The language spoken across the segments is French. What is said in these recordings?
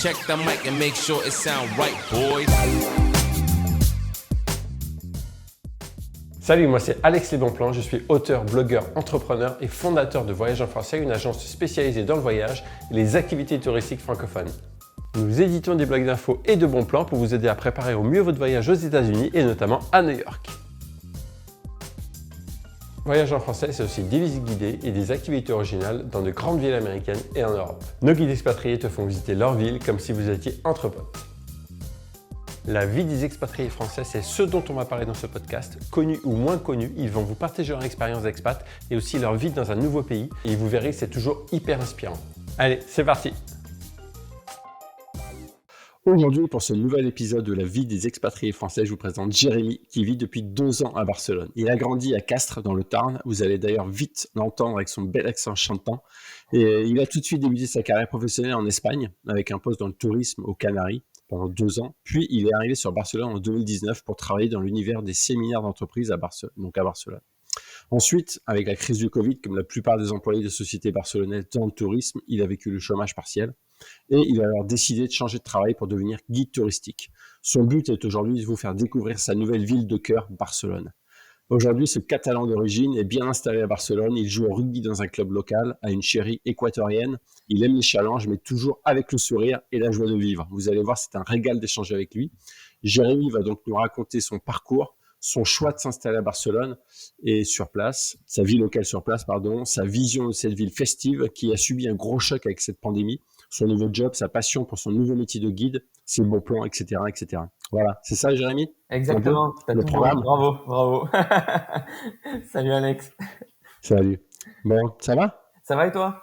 Check the mic and make sure it sound right, boys. Salut, moi c'est Alex Les Bons Plans, je suis auteur, blogueur, entrepreneur et fondateur de Voyage en Français, une agence spécialisée dans le voyage et les activités touristiques francophones. Nous éditons des blogs d'infos et de bons plans pour vous aider à préparer au mieux votre voyage aux États-Unis et notamment à New York. Voyage en Français, c'est aussi des visites guidées et des activités originales dans de grandes villes américaines et en Europe. Nos guides expatriés te font visiter leur ville comme si vous étiez entre potes. La vie des expatriés français, c'est ce dont on va parler dans ce podcast. Connus ou moins connus, ils vont vous partager leur expérience d'expat et aussi leur vie dans un nouveau pays. Et vous verrez, c'est toujours hyper inspirant. Allez, c'est parti! Aujourd'hui, pour ce nouvel épisode de la vie des expatriés français, je vous présente Jérémy qui vit depuis 2 ans à Barcelone. Il a grandi à Castres dans le Tarn. Vous allez d'ailleurs vite l'entendre avec son bel accent chantant. Et il a tout de suite débuté sa carrière professionnelle en Espagne avec un poste dans le tourisme aux Canaries pendant 2 ans. Puis, il est arrivé sur Barcelone en 2019 pour travailler dans l'univers des séminaires d'entreprise à Barcelone. Ensuite, avec la crise du Covid, comme la plupart des employés de sociétés barcelonaises dans le tourisme, il a vécu le chômage partiel et il a alors décidé de changer de travail pour devenir guide touristique. Son but est aujourd'hui de vous faire découvrir sa nouvelle ville de cœur, Barcelone. Aujourd'hui, ce Catalan d'origine est bien installé à Barcelone. Il joue au rugby dans un club local, a une chérie équatorienne. Il aime les challenges, mais toujours avec le sourire et la joie de vivre. Vous allez voir, c'est un régal d'échanger avec lui. Jérémy va donc nous raconter son parcours, son choix de s'installer à Barcelone et sur place, sa vie locale sur place, sa vision de cette ville festive qui a subi un gros choc avec cette pandémie, son nouveau job, sa passion pour son nouveau métier de guide, ses bons plans, etc., etc. Voilà, c'est ça, Jérémy? Exactement, t'as le tout programme. Bon. Bravo. Salut Alex. Salut. Bon, ça va? Ça va et toi?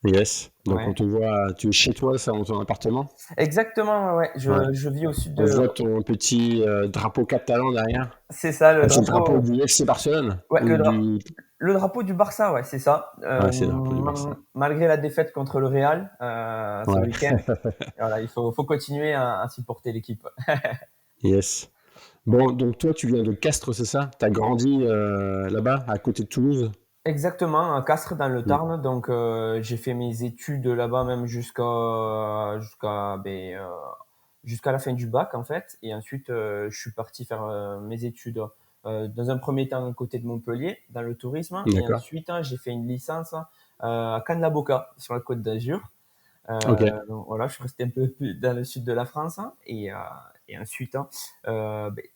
Yes. Donc Ouais. on te voit, tu es chez toi, ça, dans ton appartement? Exactement, ouais. Je vis au sud On voit de... ton petit drapeau catalan derrière. C'est ça, le C'est le drapeau drapeau... du FC Barcelone? Ouais, Ou du... le drapeau du Barça, ouais, c'est ça. Ah, c'est le drapeau du Barça. Malgré la défaite contre le Real ce Ouais. week-end, voilà, il faut continuer à supporter l'équipe. Yes. Bon, donc toi, tu viens de Castres, c'est ça? Tu as grandi là-bas, à côté de Toulouse? Exactement, à Castres dans le Mm. Tarn. Donc j'ai fait mes études là-bas même jusqu'à la fin du bac en fait. Et ensuite je suis parti faire mes études dans un premier temps à côté de Montpellier dans le tourisme. Et D'accord. ensuite j'ai fait une licence à Cannes-la-Boca sur la Côte d'Azur. Ok. Donc voilà, je suis resté un peu plus dans le sud de la France et ensuite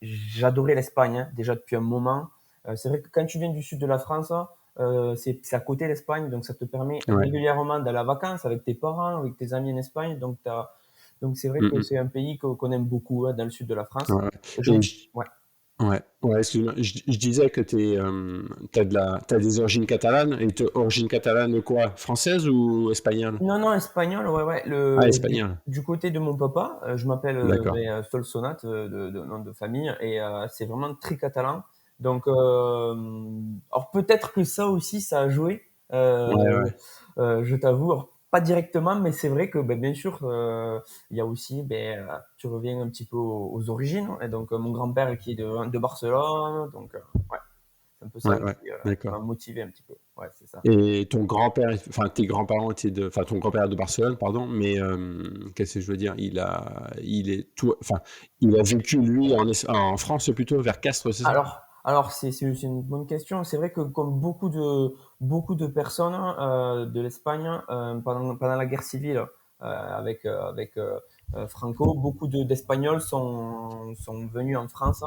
j'adorais l'Espagne déjà depuis un moment. C'est vrai que quand tu viens du sud de la France, c'est à côté l'Espagne, donc ça te permet Ouais. régulièrement d'aller en vacances avec tes parents, avec tes amis en Espagne. Donc c'est vrai que Mm, c'est un pays qu'on aime beaucoup dans le sud de la France. ouais. Aujourd'hui, ouais. Ouais, excuse-moi. Je disais que t'as des origines catalanes. Et origines catalanes quoi? Françaises ou espagnoles? Non, espagnol, ouais. Ah, espagnoles. Du côté de mon papa, je m'appelle D'accord. Solsonat, de nom de famille, et c'est vraiment très catalan. Donc, alors peut-être que ça aussi, ça a joué, Ouais. je t'avoue. Alors, pas directement, mais c'est vrai que, bien sûr, il y a aussi, tu reviens un petit peu aux origines. Et donc, mon grand-père qui est de Barcelone, donc, ouais, c'est un peu ça Ouais. qui D'accord. m'a motivé un petit peu. Ouais, c'est ça. Et ton grand-père, enfin tes grands-parents étaient ton grand-père est de Barcelone, pardon, mais qu'est-ce que je veux dire? Il a vécu lui en France plutôt, vers Castres, c'est ça? Alors c'est une bonne question. C'est vrai que comme beaucoup de personnes de l'Espagne pendant la guerre civile avec Franco, beaucoup d'Espagnols sont venus en France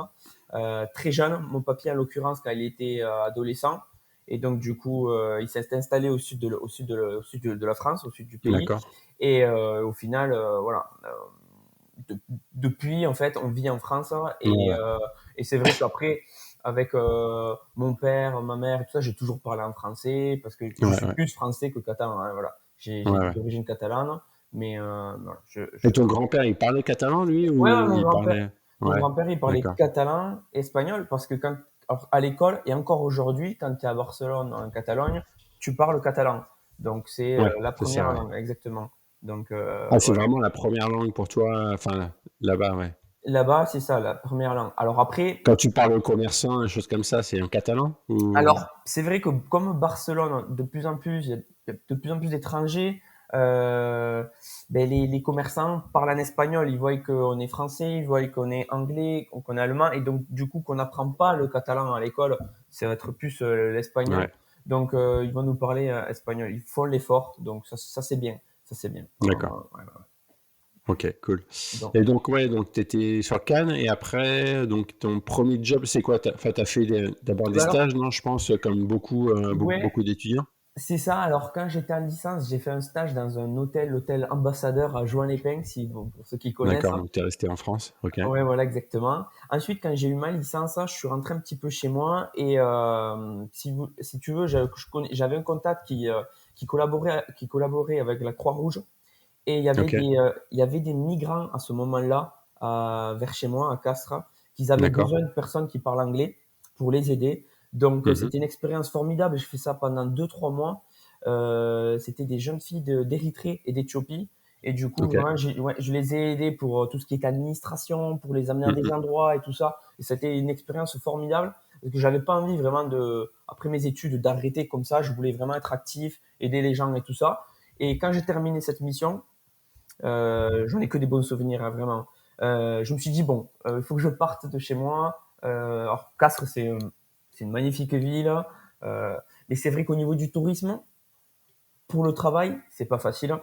très jeunes. Mon papy en l'occurrence quand il était adolescent, et donc du coup il s'est installé au sud de la France, au sud du pays, D'accord. et au final voilà. Depuis, en fait, on vit en France Ouais. et c'est vrai qu'après, avec mon père, ma mère et tout ça, j'ai toujours parlé en français parce que je suis Ouais. plus français que catalan, hein, voilà. J'ai Ouais. d'origine catalane, mais voilà, Et ton grand-père, il parlait catalan, lui, ouais, ou mon il grand-père, parlait... mon Ouais, grand-père, il parlait d'accord. catalan, espagnol, parce que alors, à l'école et encore aujourd'hui, quand tu es à Barcelone, en Catalogne, tu parles catalan. Donc c'est Ouais, la c'est ça, première ouais. langue, exactement. Donc Ah, c'est voilà. vraiment la première langue pour toi, enfin, là-bas, ouais. Là-bas, c'est ça, la première langue. Alors après, Quand tu parles aux commerçants, des choses comme ça, c'est en catalan ou... alors, c'est vrai que comme Barcelone, de plus en plus, il y a de plus en plus d'étrangers. euh, ben les commerçants parlent en espagnol. Ils voient qu'on est français, ils voient qu'on est anglais, qu'on est allemand, et donc du coup qu'on n'apprend pas le catalan à l'école, ça va être plus l'espagnol. Ouais, Donc ils vont nous parler espagnol. Ils font l'effort, donc ça c'est bien, ça c'est bien. d'accord. Ouais, ouais. Ok, cool. Donc, Et donc, ouais, donc tu étais sur Cannes et après, donc ton premier job, c'est quoi? Enfin, t'as fait d'abord des ben alors, stages, non, je pense, comme beaucoup, ouais, beaucoup d'étudiants. c'est ça. Alors, quand j'étais en licence, j'ai fait un stage dans un hôtel, l'hôtel Ambassadeur à Juan-les-Pins, si, bon, pour ceux qui connaissent. D'accord, donc tu es resté en France. Ok. Ouais, voilà, exactement. Ensuite, quand j'ai eu ma licence, je suis rentré un petit peu chez moi et si tu veux, j'avais un contact qui collaborait avec la Croix-Rouge et Ok, il y avait des migrants à ce moment-là vers chez moi à Castres qui avaient d'accord. besoin de personnes qui parlent anglais pour les aider. Donc, Mhm. c'était une expérience formidable. Je fais ça pendant 2, 3 mois. C'était des jeunes filles d'Érythrée et d'Éthiopie. Et du coup, Ok. vraiment, ouais, je les ai aidés pour tout ce qui est administration, pour les amener à des Mhm. endroits et tout ça. Et c'était une expérience formidable parce que j'avais pas envie vraiment après mes études, d'arrêter comme ça. Je voulais vraiment être actif, aider les gens et tout ça. Et quand j'ai terminé cette mission, j'en ai que des bons souvenirs, hein, vraiment. Je me suis dit, bon, il faut que je parte de chez moi. Alors, Castres, c'est une magnifique ville. Euh, mais c'est vrai qu'au niveau du tourisme, pour le travail, c'est pas facile.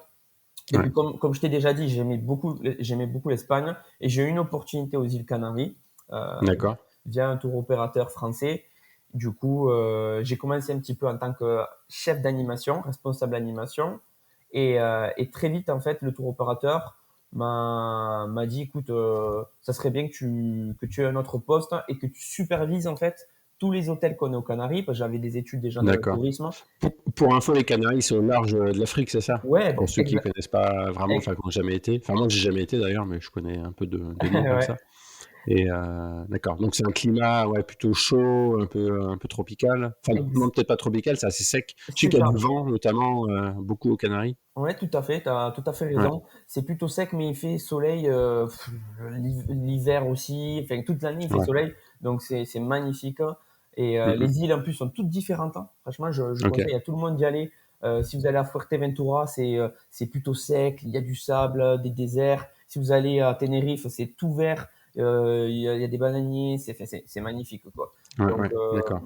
Et Ouais, puis, comme je t'ai déjà dit, j'aimais beaucoup l'Espagne et j'ai eu une opportunité aux îles Canaries euh, d'accord. via un tour opérateur français. Du coup, j'ai commencé un petit peu en tant que chef d'animation, responsable d'animation. Et très vite, en fait, le tour opérateur m'a dit, écoute, ça serait bien que tu aies un autre poste et que tu supervises, en fait, tous les hôtels qu'on a aux Canaries, parce que j'avais des études déjà dans le D'accord. tourisme. Pour info, les Canaries sont au large de l'Afrique, c'est ça? Ouais, ben, Pour ceux qui connaissent pas vraiment, enfin, qui n'ont jamais été. Enfin, moi, j'ai jamais été d'ailleurs, mais je connais un peu de nom comme ouais. ça. Et d'accord. Donc c'est un climat ouais, plutôt chaud, un peu tropical. Enfin, non, Ex- peut-être pas tropical, c'est assez sec. Je sais C'est qu'il y a ça. du vent, notamment beaucoup aux Canaries. Ouais, tout à fait, tu as tout à fait Ouais. raison. C'est plutôt sec, mais il fait soleil l'hiver aussi. Enfin, toute l'année, il fait Ouais. soleil. Donc, c'est magnifique, hein. Et Mhm. les îles, en plus, sont toutes différentes, hein. Franchement, je Ok. conseille à tout le monde d'y aller. Si vous allez à Fuerteventura, c'est plutôt sec. Il y a du sable, des déserts. Si vous allez à Tenerife, c'est tout vert. Il y a des bananiers. C'est magnifique, quoi. Ouais, Donc, ouais. D'accord.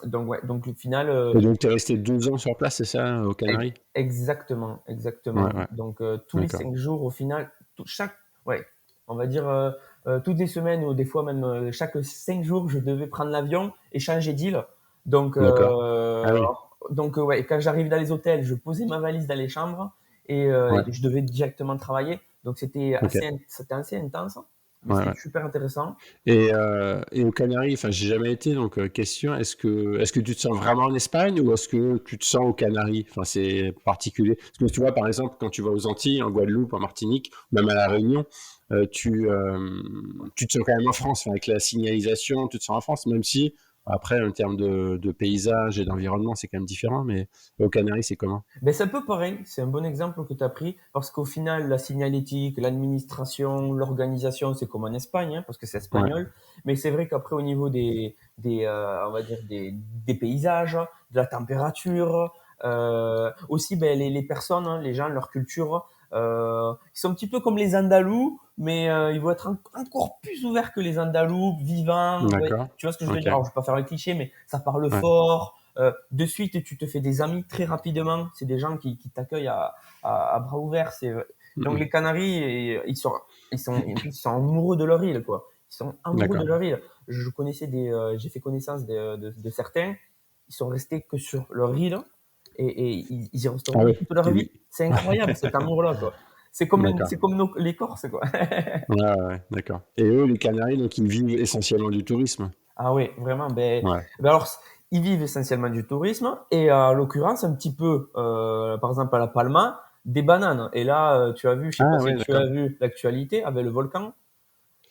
ouais. Donc, au final, Et donc tu es resté 2 ans sur place, c'est ça, aux Canaries? Exactement, Ouais, exactement. ouais. Donc, tous les D'accord. 5 jours, au final, ouais, on va dire toutes les semaines ou des fois même chaque 5 jours, je devais prendre l'avion et changer d'île. Donc, D'accord. Ah oui. ouais, quand j'arrive dans les hôtels, je posais ma valise dans les chambres Ouais. et je devais directement travailler. Donc, Ok. c'était assez intense, mais Ouais, c'était ouais. super intéressant. Et aux Canaries, enfin, j'ai jamais été, donc question, est-ce que tu te sens vraiment en Espagne ou est-ce que tu te sens aux Canaries? Enfin, c'est particulier. Parce que tu vois, par exemple, quand tu vas aux Antilles, en Guadeloupe, en Martinique, même à La Réunion, tu te sens quand même en France, enfin, avec la signalisation, tu te sens en France, même si, après, en termes de paysage et d'environnement, c'est quand même différent, mais aux Canaries, c'est comment? Ben, c'est un peu pareil, c'est un bon exemple que tu as pris, parce qu'au final, la signalétique, l'administration, l'organisation, c'est comme en Espagne, hein, parce que c'est Ouais, espagnol. Mais c'est vrai qu'après, au niveau on va dire des paysages, de la température, aussi ben, les personnes, hein, les gens, leur culture, ils sont un petit peu comme les Andalous, mais ils vont être encore plus ouverts que les Andalous, vivants. Ouais. d'accord. Tu vois ce que je veux Ok. dire? Alors, je vais pas faire le cliché, mais ça parle Ouais. fort. De suite, tu te fais des amis très rapidement. C'est des gens qui t'accueillent à bras ouverts. Donc Mhm. les Canaries, en plus, ils sont amoureux de leur île, quoi. Ils sont amoureux de D'accord. leur île. J'ai fait connaissance de certains. Ils sont restés que sur leur île et ils y Ah resteront oui, toute leur vie. tu... C'est incroyable cet amour-là, quoi. D'accord. C'est comme les Corses, quoi. Ouais, ouais, ouais, d'accord. Et eux, les Canaries, donc ils vivent essentiellement du tourisme. Ah oui, vraiment. Ouais. Alors, ils vivent essentiellement du tourisme et en l'occurrence, un petit peu, par exemple à La Palma, des bananes. Et là, tu as vu, je sais pas Ah si ouais, tu as d'accord. vu l'actualité avec le volcan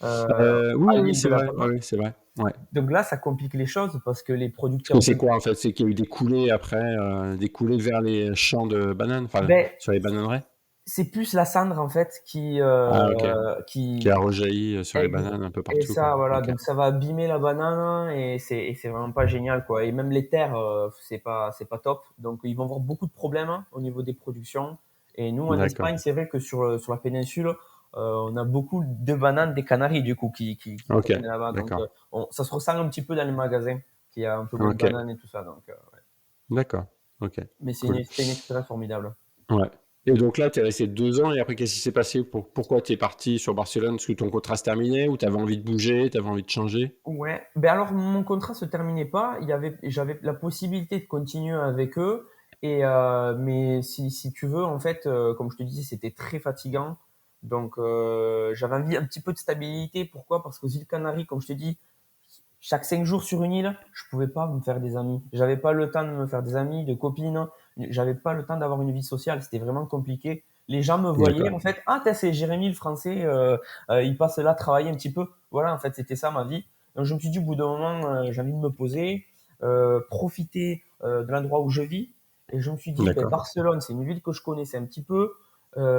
Oui, à oui, l'île de c'est La vrai. Oui, Palma. oui, c'est vrai. Ouais. Donc là, ça complique les choses parce que les Parce que producteurs c'est de... quoi en fait? C'est qu'il y a eu des coulées après, des coulées vers les champs de bananes, enfin Ben, sur les bananeraies? c'est plus la cendre en fait Ah ok. Qui qui a rejailli sur les ex- bananes un peu et partout, quoi. ça voilà, Ok. donc ça va abîmer la banane et c'est vraiment pas génial quoi. Et même les terres, c'est pas top. Donc ils vont avoir beaucoup de problèmes, hein, au niveau des productions Et nous, en D'accord. Espagne, c'est vrai que sur la péninsule, on a beaucoup de bananes des Canaries, du coup, qui Ok, proviennent là-bas. Donc, d'accord. ça se ressent un petit peu dans les magasins, qu'il y a un peu moins de Ok, bananes et tout ça. Donc, ouais. d'accord. Ok, Mais cool. c'était une expérience formidable. Ouais. Et donc là, tu es resté 2 ans et après, qu'est-ce qui s'est passé? Pourquoi tu es parti sur Barcelone? Est-ce que ton contrat se terminait ou tu avais envie de bouger, tu avais envie de changer? Ouais, ben alors mon contrat se terminait pas. J'avais la possibilité de continuer avec eux, mais si tu veux, en fait, comme je te disais, c'était très fatigant. Donc, j'avais envie un petit peu de stabilité. Pourquoi? Parce qu'aux îles Canaries, comme je te dis, chaque 5 jours sur une île, je pouvais pas me faire des amis. J'avais pas le temps de me faire des amis, de copines. J'avais pas le temps d'avoir une vie sociale. C'était vraiment compliqué. Les gens me voyaient, D'accord, en fait, ah, c'est Jérémy le français, il passe là travailler un petit peu. Voilà, en fait, c'était ça ma vie. Donc, je me suis dit, au bout d'un moment, j'ai envie de me poser, profiter de l'endroit où je vis. Et je me suis dit, ben, d'accord, Barcelone, c'est une ville que je connaissais un petit peu.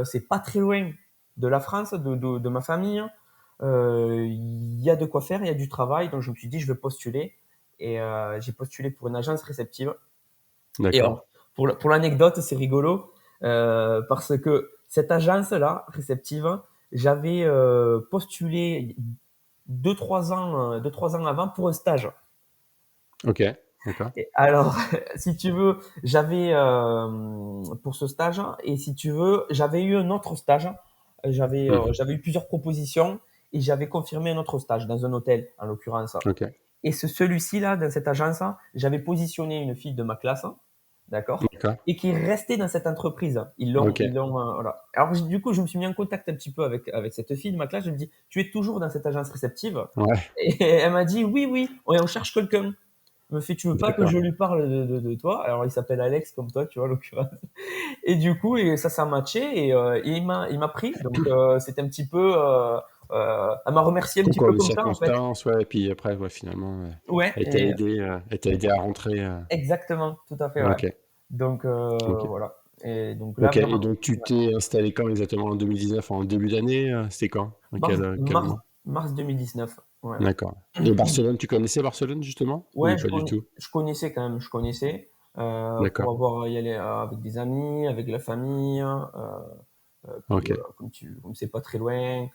C'est pas très loin de la France, de ma famille. Il y a de quoi faire, il y a du travail. Donc, je me suis dit, je vais postuler. Et j'ai postulé pour une agence réceptive. Et d'accord. alors, pour l'anecdote, c'est rigolo parce que cette agence-là, réceptive, j'avais postulé 2, 3 ans avant pour un stage. Ok, d'accord. Et alors, si tu veux, j'avais pour ce stage et si tu veux, j'avais eu un autre stage. Mhm. J'avais eu plusieurs propositions et j'avais confirmé un autre stage dans un hôtel, en l'occurrence. Ok, Et celui-ci là, dans cette agence, j'avais positionné une fille de ma classe, d'accord, d'accord. et qui restait dans cette entreprise. Ok, Voilà. Alors du coup, je me suis mis en contact un petit peu avec cette fille de ma classe. Je me dis, tu es toujours dans cette agence réceptive? ouais, Et elle m'a dit, oui, oui, on cherche quelqu'un. Elle me fait, tu veux pas que d'accord. je lui parle de toi? Alors il s'appelle Alex comme toi, tu vois, en l'occurrence. Et du coup, et ça a matché et il m'a pris. Donc c'était un petit peu, elle m'a remercié un petit Concours peu de comme ça en fait. circonstances, ouais, et puis après, ouais, finalement, Ouais, et elle t'a aidé à rentrer. exactement, tout à fait, ouais. Ok, Donc ok. voilà. Et donc là Ok, et vraiment, donc tu ouais. t'es installé quand exactement? En 2019, en début d'année? C'était quand? En Mars, quel mars, mois? mars 2019. Ouais. D'accord. Et Barcelone, tu connaissais Barcelone justement? Ou Ouais, pas du tout? je connaissais quand même, je connaissais D'accord. pour avoir y aller avec des amis, avec la famille. Puis Ok. voilà, comme c'est pas très loin,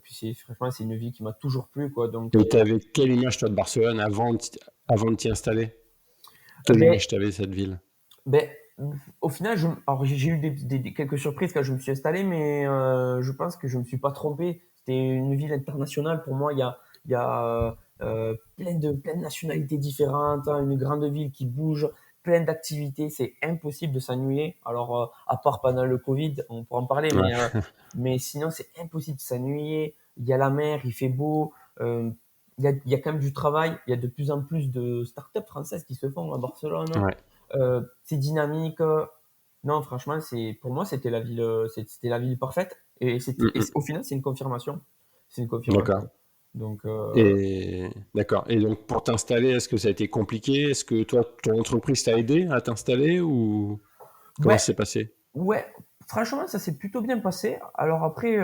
puis franchement c'est une vie qui m'a toujours plu quoi. Donc Et t'avais quelle image toi de Barcelone avant de t'y installer? Quelle ben image t'avais de cette ville? Ben, au final, alors j'ai eu quelques surprises quand je me suis installé, mais je pense que je me suis pas trompé. C'était une ville internationale pour moi. Il y a plein de nationalités différentes, hein, une grande ville qui bouge, plein d'activités. C'est impossible de s'ennuyer. Alors, à part pendant le Covid, on pourra en parler, Ouais, mais sinon, c'est impossible de s'ennuyer. Il y a la mer, il fait beau. Il y a quand même du travail. Il y a de plus en plus de startups françaises qui se font à Barcelone. ouais. C'est dynamique. Non, franchement, pour moi, c'était la ville parfaite. Mm, mm. Au final, c'est une confirmation. C'est une D'accord. confirmation. Donc, Et d'accord. Et donc pour t'installer, est-ce que ça a été compliqué? Est-ce que toi, ton entreprise t'a aidé à t'installer ou comment ouais, ça s'est passé? ouais. Franchement, ça s'est plutôt bien passé. Alors après,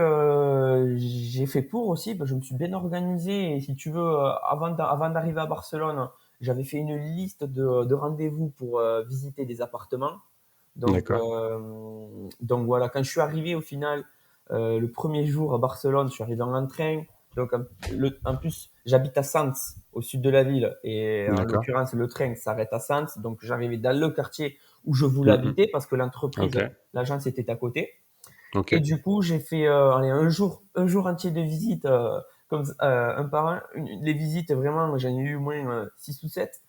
j'ai fait pour aussi. Je me suis bien organisé. Et si tu veux, avant d'arriver à Barcelone, j'avais fait une liste de rendez-vous pour visiter des appartements. Donc, D'accord. voilà, quand je suis arrivé au final, le premier jour à Barcelone, je suis arrivé en train. Donc, en plus, j'habite à Sants, au sud de la ville. Et en D'accord. l'occurrence, le train s'arrête à Sants. Donc, j'arrivais dans le quartier où je voulais Mm, mm. habiter parce que Ok. l'agence était à côté. Ok. Et du coup, j'ai fait allez, un jour entier de visite, un par un. Les visites, vraiment, j'en ai eu au moins 6 ou 7.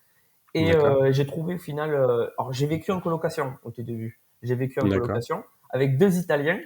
Et D'accord. j'ai trouvé au final. Alors, j'ai vécu en colocation au tout début. J'ai vécu en D'accord. colocation avec deux Italiens.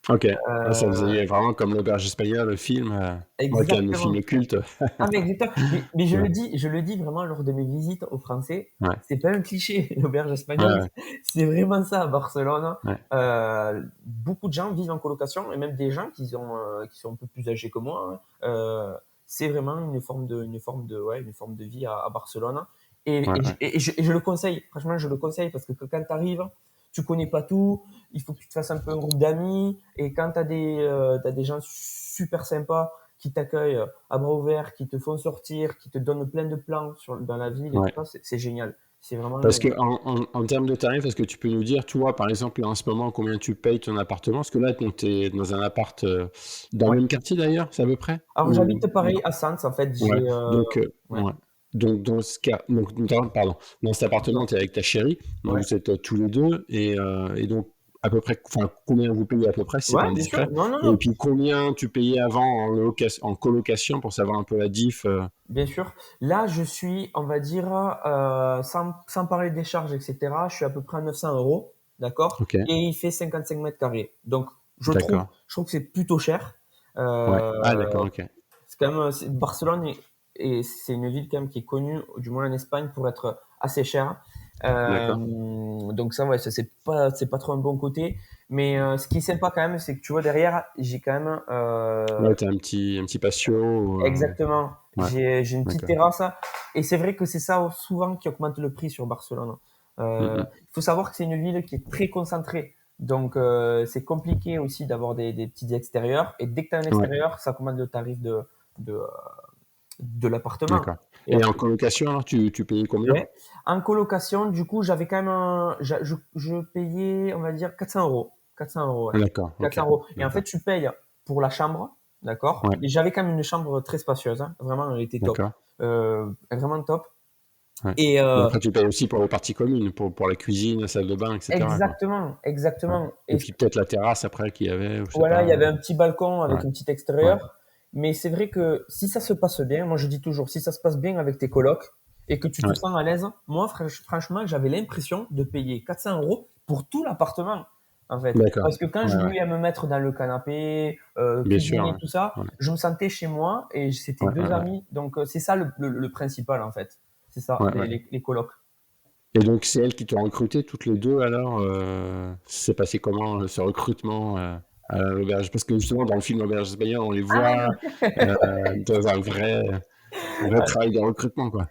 Ok. Ah, ça Euh, faisait vraiment comme l'auberge espagnole, le film, ouais, qui est un de mes exactement. films cultes. Ah, mais exactement. Mais Ouais. je le dis vraiment lors de mes visites aux Français. Ouais. C'est pas un cliché, l'auberge Ouais. espagnole. Ouais. C'est vraiment ça à Barcelone. Ouais. Beaucoup de gens vivent en colocation et même des gens qui sont un peu plus âgés que moi, hein. C'est vraiment une forme de vie à Barcelone. Ouais. Ouais. Et je le conseille. Franchement, je le conseille parce que quand tu arrives, tu connais pas tout. Il faut que tu te fasses un peu un groupe d'amis. Et quand t'as des gens super sympas qui t'accueillent à bras ouverts, qui te font sortir, qui te donnent plein de plans dans la ville et tout Ouais. ça, c'est génial. C'est vraiment Parce que en termes de tarifs, est-ce que tu peux nous dire, toi, par exemple, là, en ce moment, combien tu payes ton appartement? Parce que là, tu es dans un appart dans ouais. le même quartier d'ailleurs, c'est à peu près? Alors Ou j'habite pareil à Sens en fait, ouais, donc ouais, ouais. Donc dans ce cas, donc pardon, dans cet appartement, dis-moi. tu es avec ta chérie, donc Ouais. vous êtes tous les deux, et donc à peu près, enfin combien vous payez à peu près, si c'est Ouais, pas bien sûr. indiscret, Non, non, et non. puis combien tu payais avant en colocation pour savoir un peu la diff. Bien sûr. Là, je suis, on va dire, sans parler des charges, etc., je suis à peu près à 900 euros, d'accord? Ok, Et il fait 55 mètres carrés. Donc, d'accord, je trouve que c'est plutôt cher. ouais, Euh, ah d'accord, ok, c'est quand même, Barcelone et c'est une ville quand même qui est connue, du moins en Espagne, pour être assez chère. d'accord, Donc ça, ouais, ça c'est pas trop un bon côté. Mais ce qui est sympa quand même, c'est que tu vois derrière, j'ai quand même ouais, t'as un petit patio, exactement. ouais, J'ai une petite d'accord, terrasse et c'est vrai que c'est ça souvent qui augmente le prix sur Barcelone. mm, Il faut savoir que c'est une ville qui est très concentrée. Donc, c'est compliqué aussi d'avoir des petits extérieurs. Et dès que tu as un ouais, extérieur, ça augmente le tarif de, euh, de l'appartement. d'accord. Et Et en après, colocation, alors, tu payais combien? ouais. En colocation, du coup, j'avais quand même je payais, on va dire, 400 euros. 400 euros, ouais. Ah, d'accord, ok, 400 euros. Et en fait, d'accord, tu payes pour la chambre, d'accord? ouais, Et j'avais quand même une chambre très spacieuse, hein. Vraiment, elle était top. d'accord. Vraiment top. Ouais. Et Mais après, tu payes aussi pour les parties communes, pour la cuisine, la salle de bain, etc., quoi. exactement, Ouais. exactement. Et Et puis peut-être la terrasse après qu'il y avait, ou je sais voilà, il y pas. avait un petit balcon Ouais, avec un petit ouais, extérieur. Mais c'est vrai que si ça se passe bien, moi je dis toujours, si ça se passe bien avec tes colocs et que tu te ouais. sens à l'aise, moi franchement, j'avais l'impression de payer 400 euros pour tout l'appartement, en fait. D'accord. Parce que quand Ouais, j'ai ouais. eu à me mettre dans le canapé, Bien sûr, cuisiner, ouais. tout ça, Ouais, je me sentais chez moi et c'était ouais, deux ouais, ouais. amis. Donc c'est ça le principal, en fait. C'est ça, Ouais, ouais. les colocs. Et donc, c'est elles qui t'ont recruté toutes les deux, alors c'est passé comment, ce recrutement à l'auberge? Parce que justement, dans le film L'Auberge espagnole, on les voit Ah! dans un vrai travail de recrutement, quoi.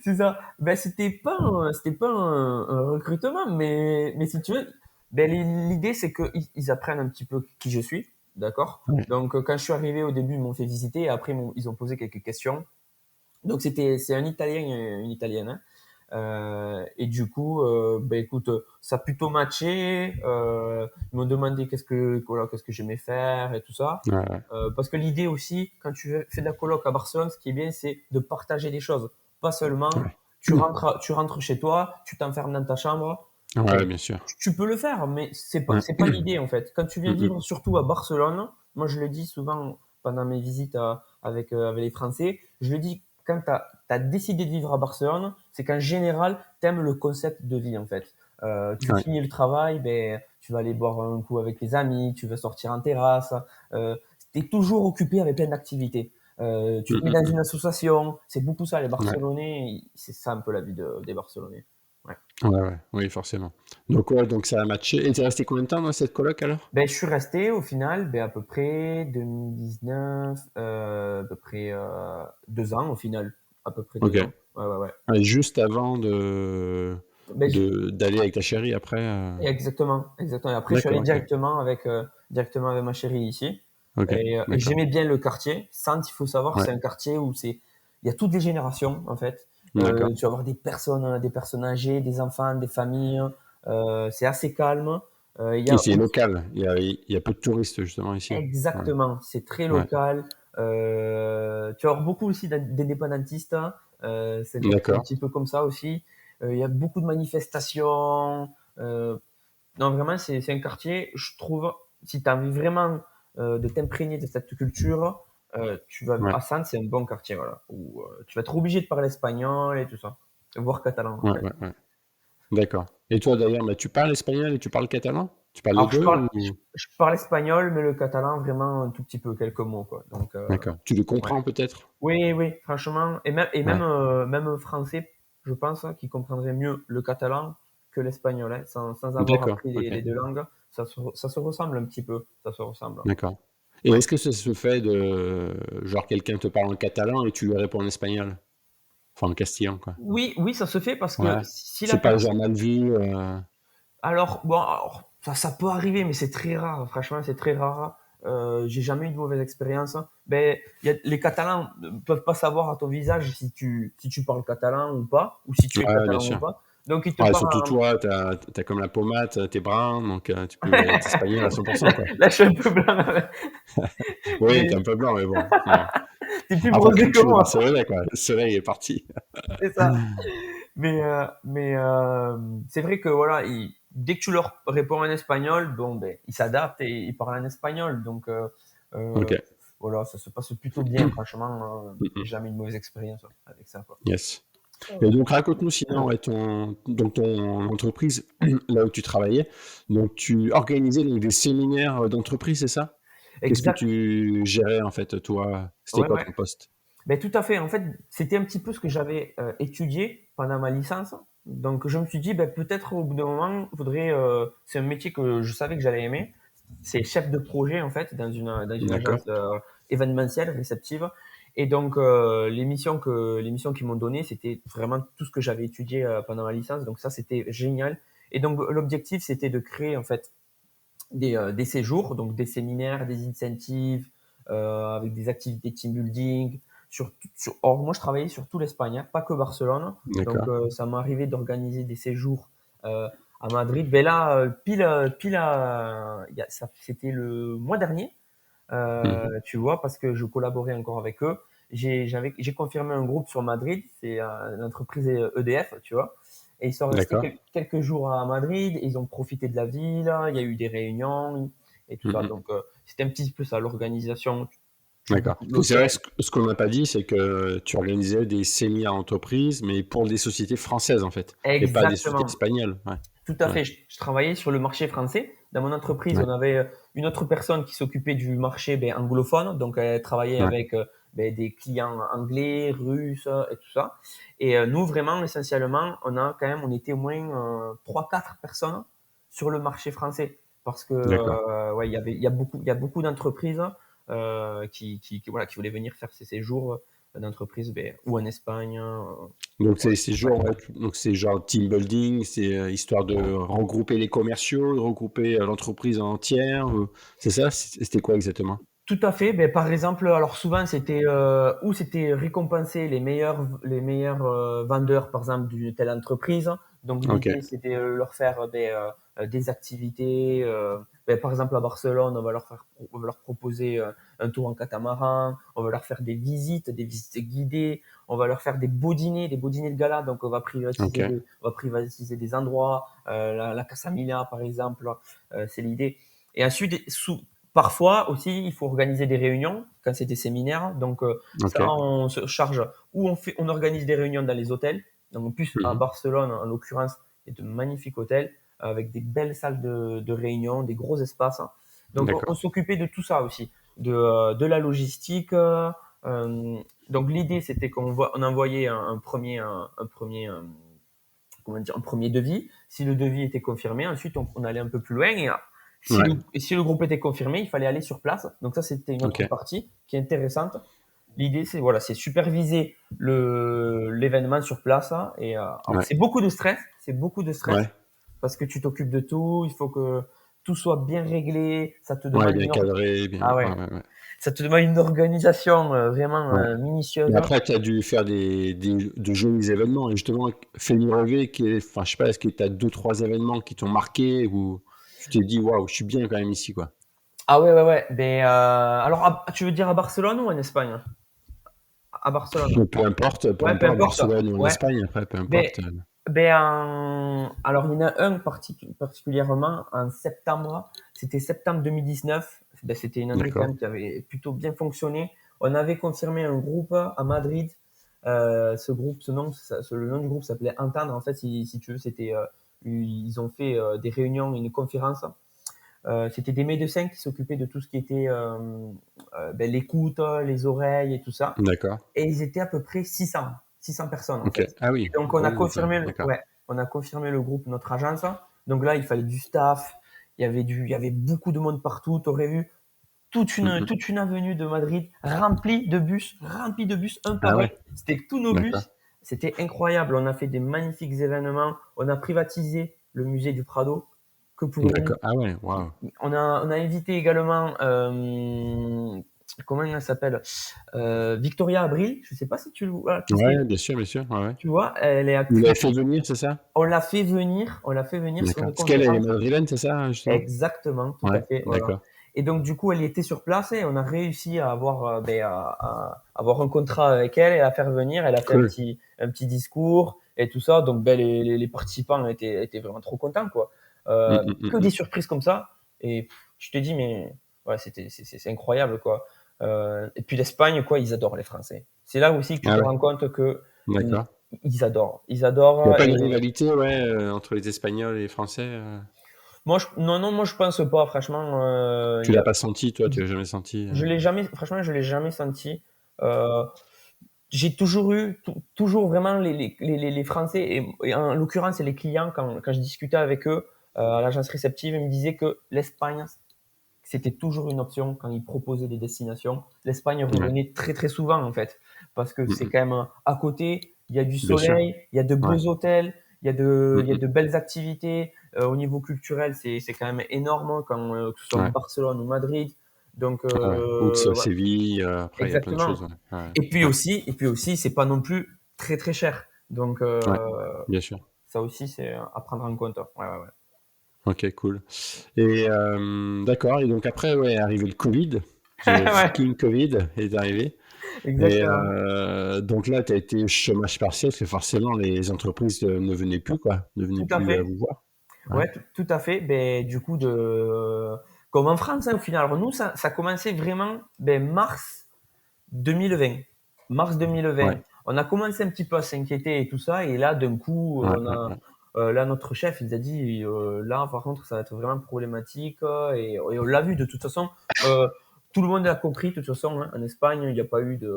C'est ça. Ben, c'était pas un recrutement, mais si tu veux, ben, l'idée, c'est qu'ils apprennent un petit peu qui je suis, d'accord? Ouais. Donc, quand je suis arrivé au début, ils m'ont fait visiter et après, ils ont posé quelques questions. Donc, c'est un Italien et une Italienne, hein. Et du coup, ben, écoute, ça a plutôt matché. Ils m'ont demandé voilà, qu'est-ce que j'aimais faire et tout ça. Ouais, ouais. Parce que l'idée aussi, quand tu fais de la coloc à Barcelone, ce qui est bien, c'est de partager des choses. Pas seulement, Ouais. tu rentres chez toi, tu t'enfermes dans ta chambre. Ouais, Ben, bien sûr. tu peux le faire, mais Ouais. c'est pas l'idée, en fait. Quand tu viens Mm, vivre surtout à Barcelone, moi, je le dis souvent pendant mes visites avec les Français, je le dis quand tu as décidé de vivre à Barcelone, c'est qu'en général, tu aimes le concept de vie, en fait. Tu ouais. finis le travail, ben, tu vas aller boire un coup avec tes amis, tu vas sortir en terrasse. Tu es toujours occupé avec plein d'activités. Tu Mm, te mets dans une association. C'est beaucoup ça, les ouais. Barcelonais. C'est ça un peu la vie des Barcelonais. Ouais. Ouais, ouais, oui, forcément. Donc, ouais, donc ça a matché. Et t'es resté combien de temps dans cette coloc alors? Ben, je suis resté au final ben, à peu près 2019, à peu près 2 ans au final. À peu près Ok. 2 ans. Ouais, ouais, ouais. Ouais, juste avant d'aller avec ta chérie après. Exactement, exactement. Et après, je suis allé D'accord, ok. directement avec ma chérie ici. Ok, Et d'accord. j'aimais bien le quartier. Sante, il faut savoir, Ouais, c'est un quartier où il y a toutes les générations, en fait. d'accord. Tu vas avoir des personnes âgées, des enfants, des familles. C'est assez calme. Il y Et a c'est local. Il y a peu de touristes justement ici. Ouais, exactement, c'est très ouais. local. Tu vas avoir beaucoup aussi d'indépendantistes, hein. C'est un D'accord. petit peu comme ça aussi. Il y a beaucoup de manifestations. Non, vraiment, c'est un quartier, je trouve, si tu as envie vraiment de t'imprégner de cette culture, Ouais, à Sants, c'est un bon quartier, voilà, où tu vas être obligé de parler espagnol et tout ça, voire catalan ouais, après. ouais, ouais. D'accord. Et toi d'ailleurs, bah, tu parles espagnol et tu parles catalan? Tu parles les Alors, deux ou? je parle espagnol, mais le catalan, vraiment un tout petit peu, quelques mots, quoi. Donc, D'accord. Tu le ouais. comprends peut-être? Oui, oui, franchement, Ouais. même français, je pense qu'il comprendrait mieux le catalan que l'espagnol, hein, sans avoir D'accord. appris Ok. les deux langues. Ça se ressemble un petit peu, ça se ressemble. D'accord. Et Ouais. est-ce que ça se fait de genre quelqu'un te parle en catalan et tu lui réponds en espagnol? Enfin en castillan quoi. Oui, oui, ça se fait parce que Ouais. si la C'est pas personne. genre mal vu. Alors, bon, alors, ça peut arriver, mais c'est très rare. Franchement, c'est très rare. J'ai jamais eu de mauvaise expérience. Ben, les Catalans ne peuvent pas savoir à ton visage si tu parles catalan ou pas, ou si tu es Ouais, bien catalan ou sûr. pas. Donc il te Ouais, parle surtout en toi, t'as comme la pommade, t'es brun, donc tu peux être espagnol à 100%, quoi. là, je suis un peu blanc, Oui, t'es mais un peu blanc, mais bon. Ouais. tu plus Après, bronzé comme que tous les moi, Barcelonais, quoi. Le soleil est parti. c'est ça. C'est vrai que voilà, dès que tu leur réponds en espagnol, bon, ben, ils s'adaptent et ils parlent en espagnol. Donc Ok. voilà, ça se passe plutôt bien, franchement. J'ai jamais eu de mauvaise expérience avec ça, quoi. Yes. Et donc, raconte-nous sinon, ouais, donc ton entreprise, là où tu travaillais, donc tu organisais donc, des séminaires d'entreprise, c'est ça? Qu'est-ce que Exact. tu gérais, en fait, toi? C'était Ouais, quoi ouais. ton poste? Ben, tout à fait. En fait, c'était un petit peu ce que j'avais étudié pendant ma licence. Donc, je me suis dit, ben, peut-être au bout d'un moment, il faudrait. C'est un métier que je savais que j'allais aimer. C'est chef de projet, en fait, dans une D'accord. agence événementielle, réceptive. Et donc, les missions qu'ils m'ont données, c'était vraiment tout ce que j'avais étudié pendant ma licence. Donc, ça, c'était génial. Et donc, l'objectif, c'était de créer, en fait, des séjours, donc des séminaires, des incentives, avec des activités team building. Or, moi, je travaillais sur tout l'Espagne, hein, pas que Barcelone. Donc, D'accord. ça m'est arrivé d'organiser des séjours à Madrid. Mais là, c'était le mois dernier, Mhm. tu vois, parce que je collaborais encore avec eux. J'ai confirmé un groupe sur Madrid, c'est l'entreprise EDF, tu vois. Et ils sont restés D'accord. quelques jours à Madrid, et ils ont profité de la ville, il y a eu des réunions et tout ça. Mhm. Donc, c'était un petit peu ça, l'organisation. Tu D'accord. t'occupes de C'est vrai, l'hôtel. ce qu'on n'a pas dit, c'est que tu organisais des séminaires entreprises, mais pour des sociétés françaises, en fait, et pas des sociétés Exactement. espagnoles. Ouais. Tout à Ouais. fait. Je travaillais sur le marché français. Dans mon entreprise, Ouais. on avait une autre personne qui s'occupait du marché anglophone. Donc, elle travaillait Ouais. avec des clients anglais, russes et tout ça. Et nous, vraiment, essentiellement, on était au moins 3-4 personnes sur le marché français. Parce que, D'accord. ouais, il y a beaucoup d'entreprises voilà, qui voulaient venir faire ces séjours d'entreprise, ou en Espagne, Donc ouais, c'est ouais. genre, ouais, donc c'est genre team building, c'est histoire de regrouper les commerciaux, de regrouper l'entreprise en entière. C'est ça? C'était quoi exactement? Tout à fait. Ben, par exemple, alors souvent c'était récompenser les meilleurs vendeurs, par exemple, d'une telle entreprise. Donc Ok. l'idée c'était leur faire des activités. Ben, par exemple à Barcelone, on va leur proposer un tour en catamaran. On va leur faire des visites guidées. On va leur faire des beaux dîners de gala. Donc Ok. on va privatiser des endroits. La Casa Mila, par exemple, c'est l'idée. Et ensuite, parfois aussi, il faut organiser des réunions quand c'est des séminaires. Donc Ok. ça, on se charge, ou on organise des réunions dans les hôtels. Donc en plus à Mhm. Barcelone, en l'occurrence, il y a de magnifiques hôtels avec des belles salles de réunion, des gros espaces. Donc on D'accord. s'occupait de tout ça aussi, de la logistique. Donc l'idée c'était on envoyait comment dire, un premier devis. Si le devis était confirmé, ensuite on allait un peu plus loin, Ouais. et si le groupe était confirmé, il fallait aller sur place. Donc ça, c'était une autre Ok. partie qui est intéressante. L'idée, c'est voilà, c'est superviser l'événement sur place, hein. Et alors Ouais. c'est beaucoup de stress, Ouais. parce que tu t'occupes de tout. Il faut que tout soit bien réglé. Ça te Ouais, demande bien cadré, bien. ah Ouais, ouais, ouais, ouais. ça te demande une organisation vraiment Ouais. Mais minutieuse. après, tu as dû faire de jolis événements. Et justement, fais-nous rêver. Enfin, je sais pas, est-ce que tu as deux, trois événements qui t'ont marqué ou tu t'es dit, waouh, je suis bien quand même ici, quoi. Ah ouais, ouais, ouais. Ben, alors, tu veux dire à Barcelone ou en Espagne? À Barcelone. Peu Ouais, peu importe, importe. Barcelone ou en Ouais. Espagne, après, peu Ben, importe. alors, il y en a un particulièrement en septembre. C'était septembre 2019. Ben, c'était une année quand D'accord. même qui avait plutôt bien fonctionné. On avait confirmé un groupe à Madrid. Le nom du groupe s'appelait Entendre. En fait, si tu veux, ils ont fait des réunions, une conférence. C'était des médecins qui s'occupaient de tout ce qui était l'écoute, les oreilles et tout ça. D'accord. Et ils étaient à peu près 600 personnes en Ok. fait. Ah Et oui, donc gros groupe, hein. D'accord. ouais, on a confirmé le groupe, notre agence. Donc là, il fallait du staff. Il y avait beaucoup de monde partout. Tu aurais vu Mhm. toute une avenue de Madrid remplie de bus, un Ah par un. ouais, C'était tous nos d'accord. bus. C'était incroyable. On a fait des magnifiques événements. On a privatisé le musée du Prado que pour nous. D'accord. Ah ouais, waouh. On a invité également comment elle s'appelle? Victoria Abril, je sais pas si tu vois qui c'est? Ouais, bien sûr, ouais, ouais. Tu vois? Elle est Vous l'avez actrice. fait venir, c'est ça? On l'a fait venir sur D'accord. une Parce qu'elle, elle est conférence. madrilène, c'est ça, justement? Exactement, tout à Ouais, fait, voilà. d'accord. Et donc du coup, elle était sur place et on a réussi à avoir, à avoir un contrat avec elle et à la faire venir. Elle a fait Cool. un petit discours et tout ça. Donc les participants étaient vraiment trop contents, quoi. Que des Mmh. surprises comme ça et je te dis mais ouais, c'est incroyable, quoi. Et puis l'Espagne, quoi, ils adorent les Français. C'est là aussi que tu Ah te ouais? rends compte que i D'accord. ils adorent. Ils Il y a adorent pas et une rivalité, ouais, entre les Espagnols et les Français, moi je non, non, moi je pense pas franchement, Tu il y l'as a pas senti, toi? Tu l'as jamais senti, je l'ai jamais franchement, je l'ai jamais senti. Heu, j'ai toujours eu toujours vraiment les Français et en l'occurrence, c'est les clients quand je discutais avec eux, à l'agence réceptive, ils me disaient que l'Espagne, c'était toujours une option quand ils proposaient des destinations. L'Espagne Ouais. revenait très, très souvent, en fait, parce que c'est Mmh. quand même, à côté, il y a du Bien sûr. soleil, il y a de Ouais. beaux hôtels, il y a Mmh. de belles activités. Au niveau culturel, c'est quand même énorme quand, que ce soit Ouais. Barcelone ou Madrid. Donc, Ouais, ouais. Ou que ce ouais, Séville, après il y a plein de exactement. choses, ouais. Ouais. Et puis aussi, c'est pas non plus très, très cher. Donc, Ouais, bien sûr. ça aussi, c'est à prendre en compte. Ouais, ouais, ouais. OK, cool. Et d'accord, et donc après, ouais, est arrivé le Covid. The Ouais, fucking Covid est arrivé et exactement. donc là, tu as été chômage partiel parce que forcément les entreprises, ne venaient plus, quoi, ne venaient Tout à plus, fait. vous voir. Ouais. Ouais, tout à fait. Ben, du coup, comme en France, hein, au final. Alors, nous, ça a commencé vraiment mars 2020. Mars 2020. Ouais. On a commencé un petit peu à s'inquiéter et tout ça. Et là, d'un coup, Ouais, on ouais, a, ouais. là, notre chef, il a dit, là, par contre, ça va être vraiment problématique. Et on l'a vu, de toute façon. Tout le monde a compris, de toute façon, hein, en Espagne, il n'y a pas eu de.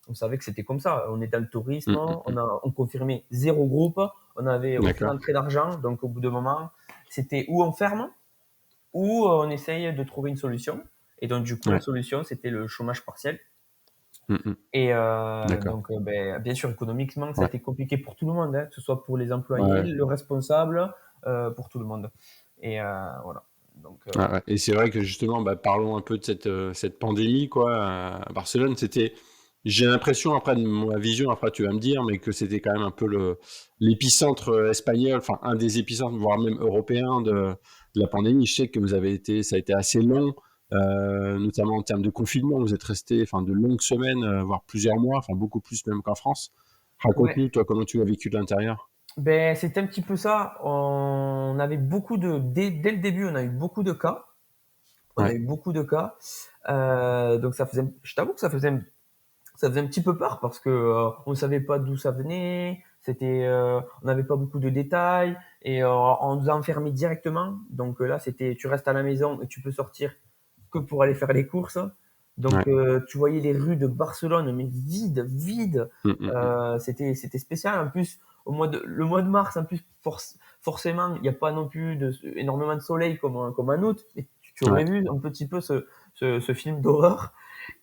On savait que c'était comme ça. On est dans le tourisme, Mmh. on confirmait zéro groupe, on avait aucune D'accord. entrée d'argent. Donc, au bout d'un moment, c'était ou on ferme, ou on essaye de trouver une solution. Et donc, du coup, la Ouais. solution, c'était le chômage partiel. Mmh. Et D'accord. donc, bien sûr, économiquement, ça a Ouais. été compliqué pour tout le monde, hein, que ce soit pour les employés, Ouais. le responsable, pour tout le monde. Et voilà. Donc, Ouais, ouais, et c'est vrai que justement, bah, parlons un peu de cette pandémie, quoi, à Barcelone. J'ai l'impression, après de ma vision, après tu vas me dire, mais que c'était quand même un peu l'épicentre espagnol, enfin un des épicentres, voire même européen de la pandémie. Je sais que ça a été assez long, notamment en termes de confinement. Vous êtes resté, enfin, de longues semaines, voire plusieurs mois, enfin beaucoup plus même qu'en France. ouais. Raconte-nous, toi, comment tu l'as vécu de l'intérieur. Ben, c'était un petit peu ça. On avait dès le début, on a eu beaucoup de cas. On a Ouais, eu beaucoup de cas. Donc je t'avoue que ça faisait un petit peu peur parce que on ne savait pas d'où ça venait. On n'avait pas beaucoup de détails et on nous a enfermés directement. Donc là, tu restes à la maison et tu peux sortir que pour aller faire les courses. Donc ouais. tu voyais les rues de Barcelone mais vides, vides. Mmh. C'était spécial. En plus, le mois de mars, en plus forcément, il n'y a pas non plus énormément de soleil comme en août. Et tu aurais Ouais. vu un petit peu ce film d'horreur.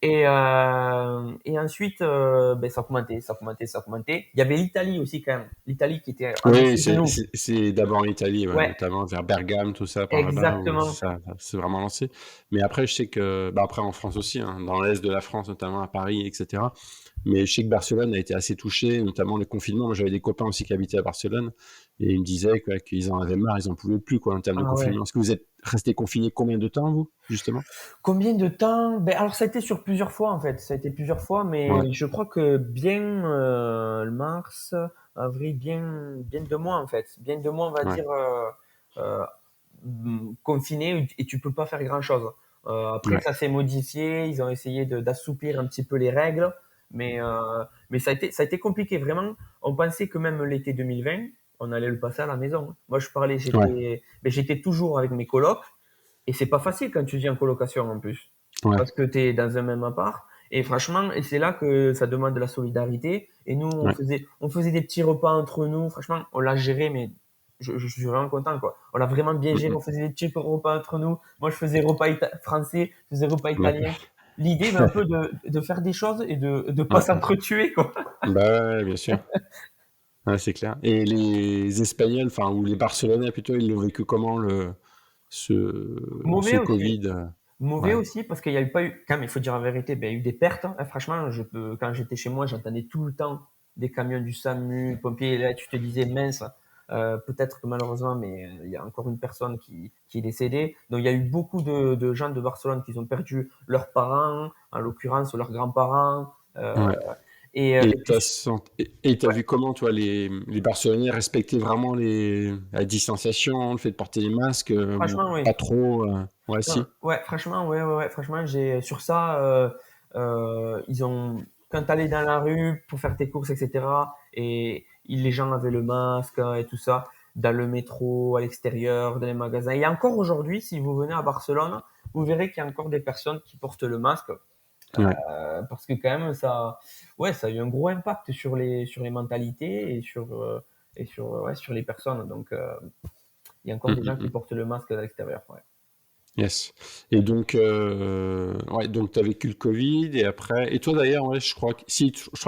Et ensuite, ça augmentait, ça augmentait, ça augmentait. Il y avait l'Italie aussi quand même. L'Italie qui était en Oui, dessous de nous. c'est d'abord en Italie, ouais, Ouais, notamment vers Bergame, tout ça, par là-bas, où exactement. ça s'est vraiment lancé. Mais après, je sais que, bah, après en France aussi, hein, dans l'est de la France, notamment à Paris, etc. Mais je sais que Barcelone a été assez touché, notamment le confinement. Moi, j'avais des copains aussi qui habitaient à Barcelone et ils me disaient quoi, qu'ils en avaient marre, ils en pouvaient plus, quoi, en termes de Ah ouais. confinement. Est-ce que vous êtes resté confiné combien de temps, vous, justement? Combien de temps? Ben, alors ça a été sur plusieurs fois en fait. Ça a été plusieurs fois, Ouais, mais je crois que bien le mars, avril, bien 2 mois en fait. Bien 2 mois, on va ouais, dire, euh, confiné et tu peux pas faire grand-chose. Après, ouais, ça s'est modifié. Ils ont essayé d'assouplir un petit peu les règles, mais ça a été compliqué vraiment. On pensait que même l'été 2020, on allait le passer à la maison. Moi, ouais, j'étais toujours avec mes colocs. Et c'est pas facile quand tu vis en colocation en plus. ouais, Parce que tu es dans un même appart. Et franchement, et c'est là que ça demande de la solidarité. Et nous, ouais. on faisait des petits repas entre nous. Franchement, on l'a géré, mais je suis vraiment content, quoi. On l'a vraiment bien géré. Mmh. On faisait des petits repas entre nous. Moi, je faisais repas français, je faisais repas D'accord. italien. L'idée, mais un peu de faire des choses et de pas Ouais, ouais. s'entretuer, quoi. Bah, ouais, bien sûr. Ouais, c'est clair. Et les Espagnols, enfin, ou les Barcelonais plutôt, ils l'ont vécu comment ce Mauvais aussi. Covid? Mauvais Ouais. aussi parce qu'il y a eu pas eu, quand même, il faut dire la vérité, ben, il y a eu des pertes, hein. Franchement, quand j'étais chez moi, j'entendais tout le temps des camions du SAMU, pompiers, et là, tu te disais, mince, peut-être que malheureusement, mais il y a encore une personne qui est décédée. Donc, il y a eu beaucoup de gens de Barcelone qui ont perdu leurs parents, en l'occurrence, leurs grands-parents, Ouais. et puis, Et t'as ouais, vu comment, toi, les Barcelonais respectaient vraiment la distanciation, le fait de porter les masques, ou franchement, oui. pas trop, ouais, Non, si. ouais, franchement, ouais. Franchement, sur ça, ils ont, quand t'allais dans la rue pour faire tes courses, etc., les gens avaient le masque, hein, et tout ça, dans le métro, à l'extérieur, dans les magasins. Et encore aujourd'hui, si vous venez à Barcelone, vous verrez qu'il y a encore des personnes qui portent le masque, Ouais. parce que quand même, ouais, ça a eu un gros impact sur les mentalités ouais, sur les personnes. Donc, il y a encore Mm, des gens mm, qui mm. portent le masque à l'extérieur. Ouais. Yes. Et donc, ouais, donc tu as vécu le Covid et après. Et toi d'ailleurs, ouais, je crois que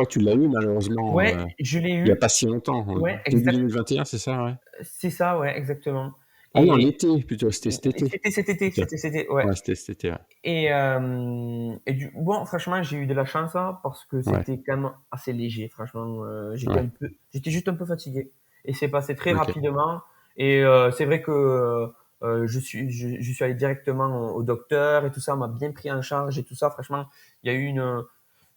tu l'as eu malheureusement Ouais, je l'ai il y a eu. pas si longtemps, Ouais, début 2021, c'est ça, ouais. c'est ça, ouais, exactement. Ah non, Et l'été plutôt, c'était cet été. c'était cet été, Plutôt. ouais. Ouais, c'était cet été, ouais. Bon, franchement, j'ai eu de la chance, hein, parce que Ouais, c'était quand même assez léger. Franchement, ouais, j'étais juste un peu fatigué. Et c'est passé très ok. rapidement. Et c'est vrai que je suis allé directement au docteur et tout ça, on m'a bien pris en charge et tout ça. Franchement, il y a eu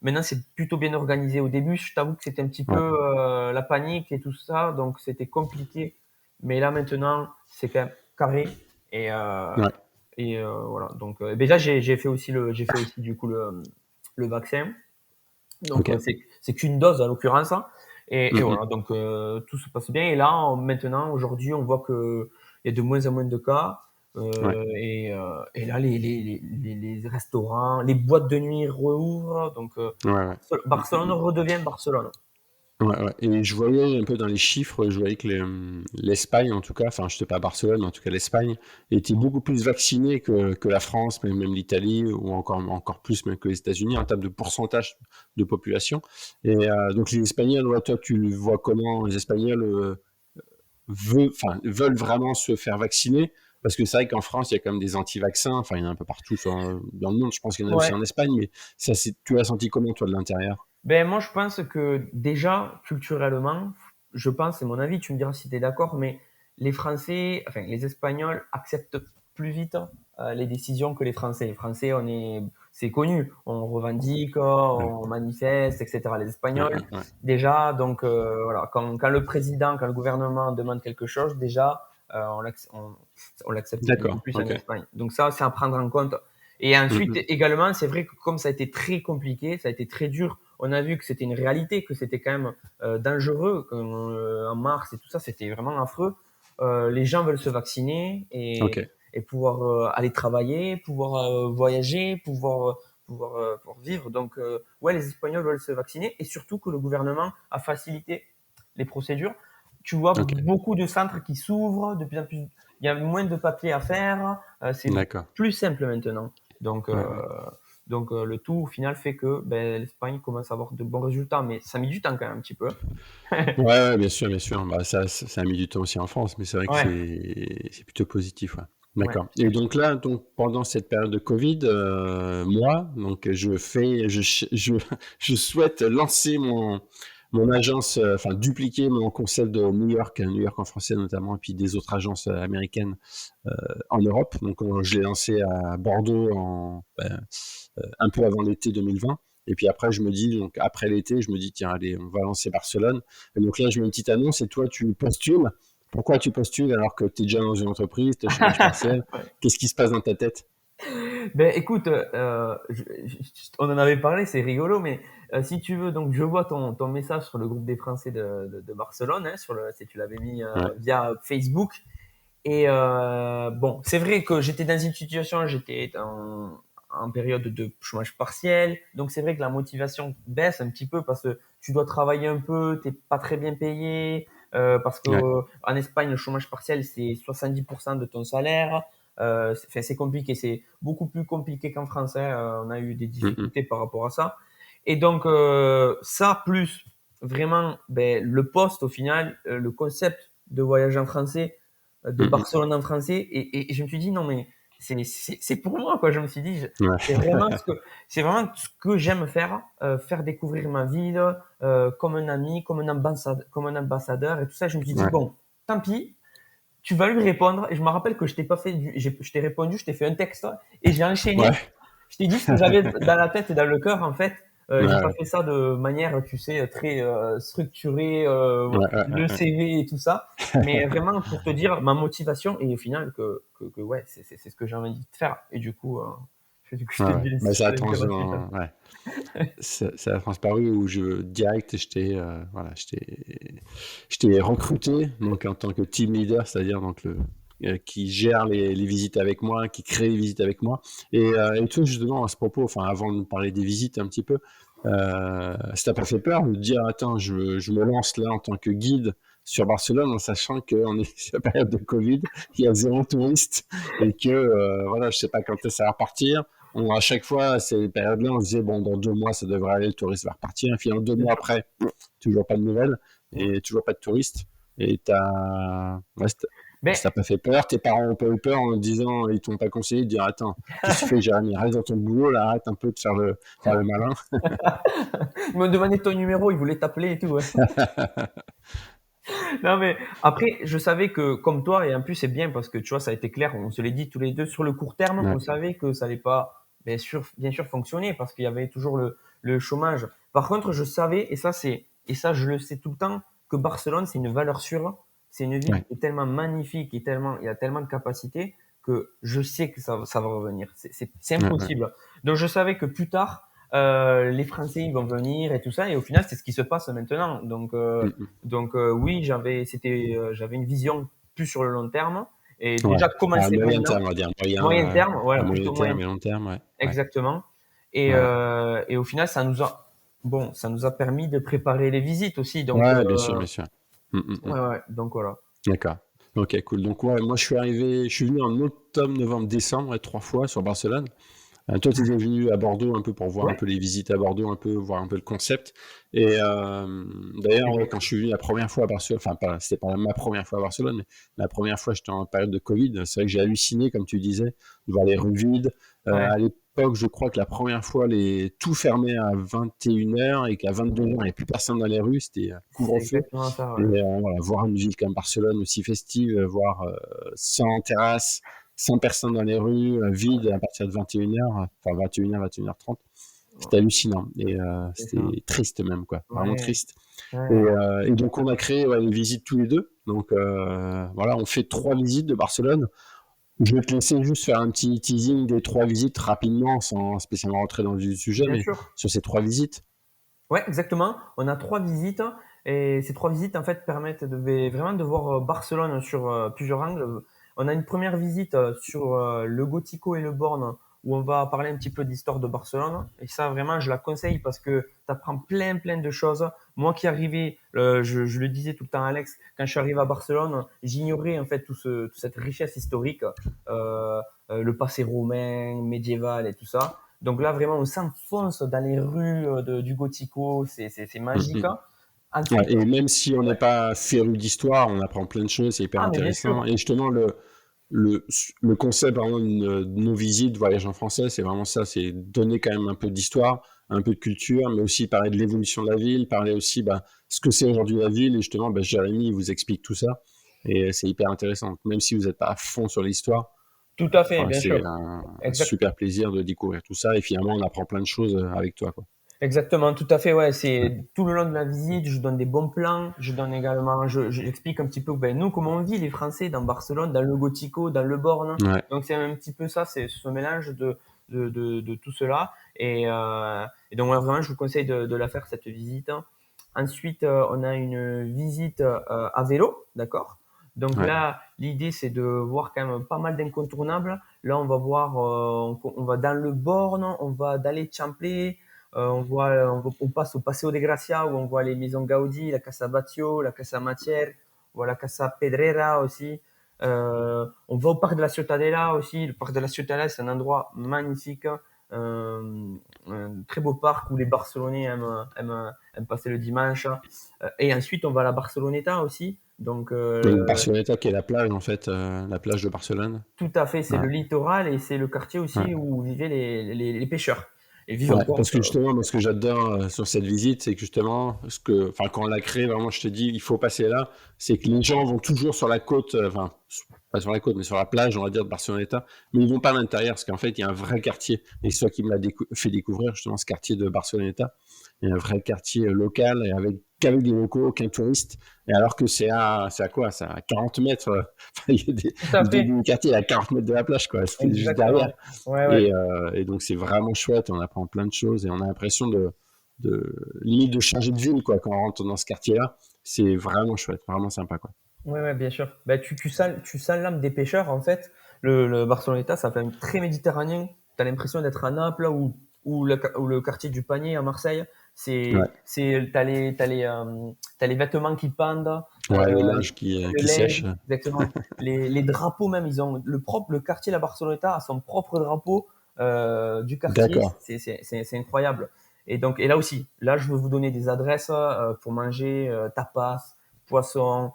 maintenant, c'est plutôt bien organisé. Au début, je t'avoue que c'était un petit peu Ouais, la panique et tout ça, donc c'était compliqué. Mais là, maintenant, c'est quand même carré. Et, ouais, voilà. Donc, déjà, j'ai fait aussi du coup le vaccin. Donc, ok. c'est qu'une dose en l'occurrence, hein. Et Mm, voilà. mm. Donc, tout se passe bien. Et là, maintenant, aujourd'hui, on voit que il y a de moins en moins de cas. Ouais. Et là, les restaurants, les boîtes de nuit rouvrent. Donc, Ouais, ouais. Mm, mm, Barcelone mm. redevient Barcelone. Ouais, ouais. Et je voyais un peu dans les chiffres, je voyais que l'Espagne, en tout cas, enfin, je sais pas Barcelone, mais en tout cas l'Espagne, était beaucoup plus vaccinée que la France, même l'Italie, ou encore plus même que les États-Unis en termes de pourcentage de population. Et donc les Espagnols, ouais, toi, tu le vois comment les Espagnols veulent vraiment se faire vacciner? Parce que c'est vrai qu'en France, il y a quand même des anti-vaccins, enfin, il y en a un peu partout dans le monde, je pense qu'il y en a aussi Ouais. en Espagne, mais ça, tu l'as senti comment, toi, de l'intérieur? Ben, moi, je pense que déjà, culturellement, je pense, c'est mon avis, tu me diras si tu es d'accord, mais les Français, enfin, les Espagnols acceptent plus vite les décisions que les Français. Les Français, c'est connu, on revendique, Ouais, on manifeste, etc. Les ouais, Espagnols, ouais, ouais. déjà, donc voilà, quand le gouvernement demande quelque chose, déjà, on l'accepte beaucoup D'accord, plus en ok. Espagne. Donc ça, c'est à prendre en compte. Et Mm, ensuite, mm. également, c'est vrai que comme ça a été très compliqué, ça a été très dur, on a vu que c'était une réalité, que c'était quand même dangereux, en mars et tout ça, c'était vraiment affreux. Les gens veulent se vacciner Ok. et pouvoir aller travailler, pouvoir voyager, pouvoir vivre. Donc, ouais, les Espagnols veulent se vacciner et surtout que le gouvernement a facilité les procédures. Tu vois Ok, beaucoup de centres qui s'ouvrent, de plus en plus, il y a moins de papiers à faire, c'est d'accord. plus simple maintenant. Donc, Ouais, ouais. le tout au final fait que ben, l'Espagne commence à avoir de bons résultats, mais ça a mis du temps quand même un petit peu. Ouais, ouais, bien sûr, bien sûr. Bah, ça a mis du temps aussi en France, mais c'est vrai que Ouais, c'est plutôt positif, ouais. ouais, D'accord. Et donc là, donc pendant cette période de Covid, moi, donc je souhaite lancer mon agence, enfin dupliquer mon concept de New York en français notamment, et puis des autres agences américaines en Europe. Donc je l'ai lancé à Bordeaux un peu avant l'été 2020. Et puis après, je me dis, donc après l'été, je me dis, tiens, allez, on va lancer Barcelone. Et donc là, je mets une petite annonce et toi, tu postules. Pourquoi tu postules alors que tu es déjà dans une entreprise, tu es chômage partiel? ouais. Qu'est-ce qui se passe dans ta tête? Ben écoute, on en avait parlé, c'est rigolo, mais si tu veux, donc je vois ton message sur le groupe des Français de Barcelone, hein, si tu l'avais mis Ouais, via Facebook. Et bon, c'est vrai que j'étais dans une situation, en période de chômage partiel, donc c'est vrai que la motivation baisse un petit peu parce que tu dois travailler un peu, t'es pas très bien payé, parce que ouais. en Espagne le chômage partiel c'est 70% de ton salaire. C'est compliqué, c'est beaucoup plus compliqué qu'en France, hein. On a eu des Mm, mm, difficultés par rapport à ça. Et donc ça plus vraiment ben, le poste au final, le concept de voyage en français, de mm, mm. Barcelone en français. Et je me suis dit, non, mais c'est pour moi, quoi. Je me suis dit, Ouais. c'est vraiment c'est vraiment ce que j'aime faire, faire découvrir ma ville, comme un ami, comme un ambassadeur et tout ça. Je me suis dit, Ouais. bon, tant pis, tu vas lui répondre. Et je me rappelle que je t'ai pas fait je t'ai répondu, je t'ai fait un texte et j'ai enchaîné. Ouais. Je t'ai dit ce que j'avais dans la tête et dans le cœur, en fait. J'ai pas Ouais. fait ça de manière, tu sais, très structurée, Ouais, ouais, ouais, le ouais. CV et tout ça, mais vraiment pour te dire ma motivation et au final que ouais, c'est ce que j'ai envie de faire. Et du coup, je Ouais, te ouais. dis, Bah, ça a je te dirai suite. ouais. Ça a transparu où direct, voilà, je t'ai recruté donc en tant que team leader, c'est-à-dire donc qui gère les visites avec moi, qui crée les visites avec moi. Et toi, justement, à ce propos, enfin, avant de parler des visites un petit peu, ça t'a pas fait peur de dire, attends, je me lance là en tant que guide sur Barcelone en sachant qu'on est sur la période de Covid, il y a zéro touriste et que, voilà, je sais pas quand ça va repartir. À chaque fois, à ces périodes-là, on se disait, bon, dans 2 mois, ça devrait aller, le touriste va repartir. Et puis, 2 mois après, toujours pas de nouvelles et toujours pas de touristes. Et ouais, Mais ça t'a pas fait peur. Tes parents ont pas eu peur en disant, ils t'ont pas conseillé de dire, attends, qu'est-ce que tu fais, Jérémy? Reste dans ton boulot, là, arrête un peu de faire le malin. ils m'ont demandé ton numéro, ils voulaient t'appeler et tout, ouais. Non, mais après, je savais que, comme toi, et en plus, c'est bien parce que tu vois, ça a été clair, on se l'est dit tous les deux, sur le court terme, Ouais, on savait que ça allait pas, bien sûr fonctionner parce qu'il y avait toujours le chômage. Par contre, je savais, et ça, je le sais tout le temps, que Barcelone, c'est une valeur sûre. C'est une ville ouais, qui est tellement magnifique et il y a tellement de capacités que je sais que ça va revenir. C'est ouais, ouais. impossible. Donc, je savais que plus tard, les Français, ils vont venir et tout ça. Et au final, c'est ce qui se passe maintenant. Mm, mm. Oui, j'avais une vision plus sur le long terme et Ouais. déjà À commencer moyen maintenant, terme, on va dire. moyen terme, À voilà, moyen plutôt moyen, terme et long terme, ouais. Ouais, exactement. ouais. Et au final, ça nous a permis de préparer les visites aussi. Ouais, bien sûr, bien sûr. Mm, mm, mm. Ouais, donc voilà. D'accord. Ok, cool. Donc, ouais, moi, je suis venu en octobre, novembre, décembre, ouais, 3 fois sur Barcelone. Toi, tu es venu à Bordeaux un peu pour voir un Ouais, peu les visites à Bordeaux, un peu voir un peu le concept. Et d'ailleurs, ouais, quand je suis venu la première fois à Barcelone, enfin, c'était pas ma première fois à Barcelone, mais la première fois, j'étais en période de Covid. C'est vrai que j'ai halluciné, comme tu disais, de voir les rues vides. ouais, À l'époque, je crois que la première fois, tout fermait à 21h et qu'à 22h, il n'y avait plus personne dans les rues. C'était c'est couvre-feu. exactement ça, Et ouais. voilà, voir une ville comme Barcelone aussi festive, voir 100 terrasses, 100 personnes dans les rues, vide à partir de 21h, enfin 21h, 21h30, c'était hallucinant. Et C'est ça. c'était triste même, quoi, vraiment Ouais, triste. ouais. Et donc on a créé ouais, les visites tous les deux. Donc voilà, on fait 3 visites de Barcelone. Je vais te laisser juste faire un petit teasing des 3 visites rapidement, sans spécialement rentrer dans le sujet, Bien mais sûr. sur ces 3 visites. Ouais, exactement. On a 3 visites et ces 3 visites en fait permettent vraiment de voir Barcelone sur plusieurs angles. On a une première visite sur le Gothico et le Born où on va parler un petit peu d'histoire de Barcelone et ça vraiment je la conseille parce que tu apprends plein de choses. Moi qui arrivais, je le disais tout le temps à Alex, quand je suis arrivé à Barcelone, j'ignorais en fait toute cette richesse historique, le passé romain, médiéval et tout ça. Donc là, vraiment, on s'enfonce dans les rues du Gothico, c'est Mm, magique. mm. Ouais, Ensuite, et même si on ouais. n'est pas féru d'histoire, on apprend plein de choses, c'est hyper Ah, mais bien intéressant. sûr, Et justement, le, le concept vraiment, de nos visites voyage en français, c'est vraiment ça, c'est donner quand même un peu d'histoire, un peu de culture, mais aussi parler de l'évolution de la ville, parler aussi bah, ce que c'est aujourd'hui la ville. Et justement, bah, Jérémy il vous explique tout ça. Et c'est hyper intéressant. Même si vous n'êtes pas à fond sur l'histoire, tout à fait, voilà, bien c'est sûr. un Exact, super plaisir de découvrir tout ça. Et finalement, on apprend plein de choses avec toi, quoi. exactement, tout à fait, ouais. C'est tout le long de la visite, je donne des bons plans, je donne également, j'explique un petit peu, ben, nous, comment on vit, les Français, dans Barcelone, dans le Gothico, dans le Born. Ouais, Donc, c'est un petit peu ça, c'est ce mélange de tout cela. Et donc, ouais, vraiment, je vous conseille de la faire, cette visite. Ensuite, on a une visite à vélo, d'accord? Donc ouais, là, l'idée, c'est de voir quand même pas mal d'incontournables. Là, on va voir, on va dans le Born, on va dans les Champlé, on passe au Paseo de Gracia où on voit les maisons Gaudi, la Casa Batlló, la Casa Matière, on voit la Casa Pedrera aussi. On va au parc de la Ciutadella aussi. Le parc de la Ciutadella, c'est un endroit magnifique, un très beau parc où les Barcelonais aiment passer le dimanche. Et ensuite, on va à la Barceloneta aussi. Donc, Et Barceloneta, qui est la plage, en fait, la plage de Barcelone. tout à fait, c'est Ouais. le littoral et c'est le quartier Ouais. aussi où vivaient les pêcheurs. Et vivent Ouais, encore. parce que justement, moi, ce que j'adore sur cette visite, c'est que justement, enfin, quand on l'a créé, vraiment, je te dis, il faut passer là, c'est que les gens vont toujours sur la côte, enfin, pas sur la côte, mais sur la plage, on va dire, de Barceloneta, mais ils vont pas à l'intérieur, parce qu'en fait, il y a un vrai quartier, et c'est toi qui me l'a fait découvrir, justement, ce quartier de Barceloneta. Il y a un vrai quartier local, et qu'avec des locaux, aucun touriste, et alors que c'est à quoi? C'est à 40 mètres, enfin, il y a Tout à le fait, début du quartier est à 40 mètres de la plage, quoi, c'est juste derrière. exactement. Ouais, ouais. Et donc c'est vraiment chouette, on apprend plein de choses et on a l'impression limite de changer de ville quoi quand on rentre dans ce quartier-là. C'est vraiment chouette, vraiment sympa quoi. Ouais, ouais, bien sûr. Bah, tu sens l'âme des pêcheurs, en fait. Le Barceloneta, ça fait un très méditerranéen. Tu as l'impression d'être à Naples ou le quartier du Panier à Marseille. Ouais, T'as les vêtements qui pendent, ouais le euh, linge le qui linge, sèche. exactement. Les drapeaux même, ils ont le quartier, la Barceloneta, a son propre drapeau du quartier. D'accord. C'est incroyable. Et donc, et là aussi, là, je veux vous donner des adresses pour manger tapas, poisson.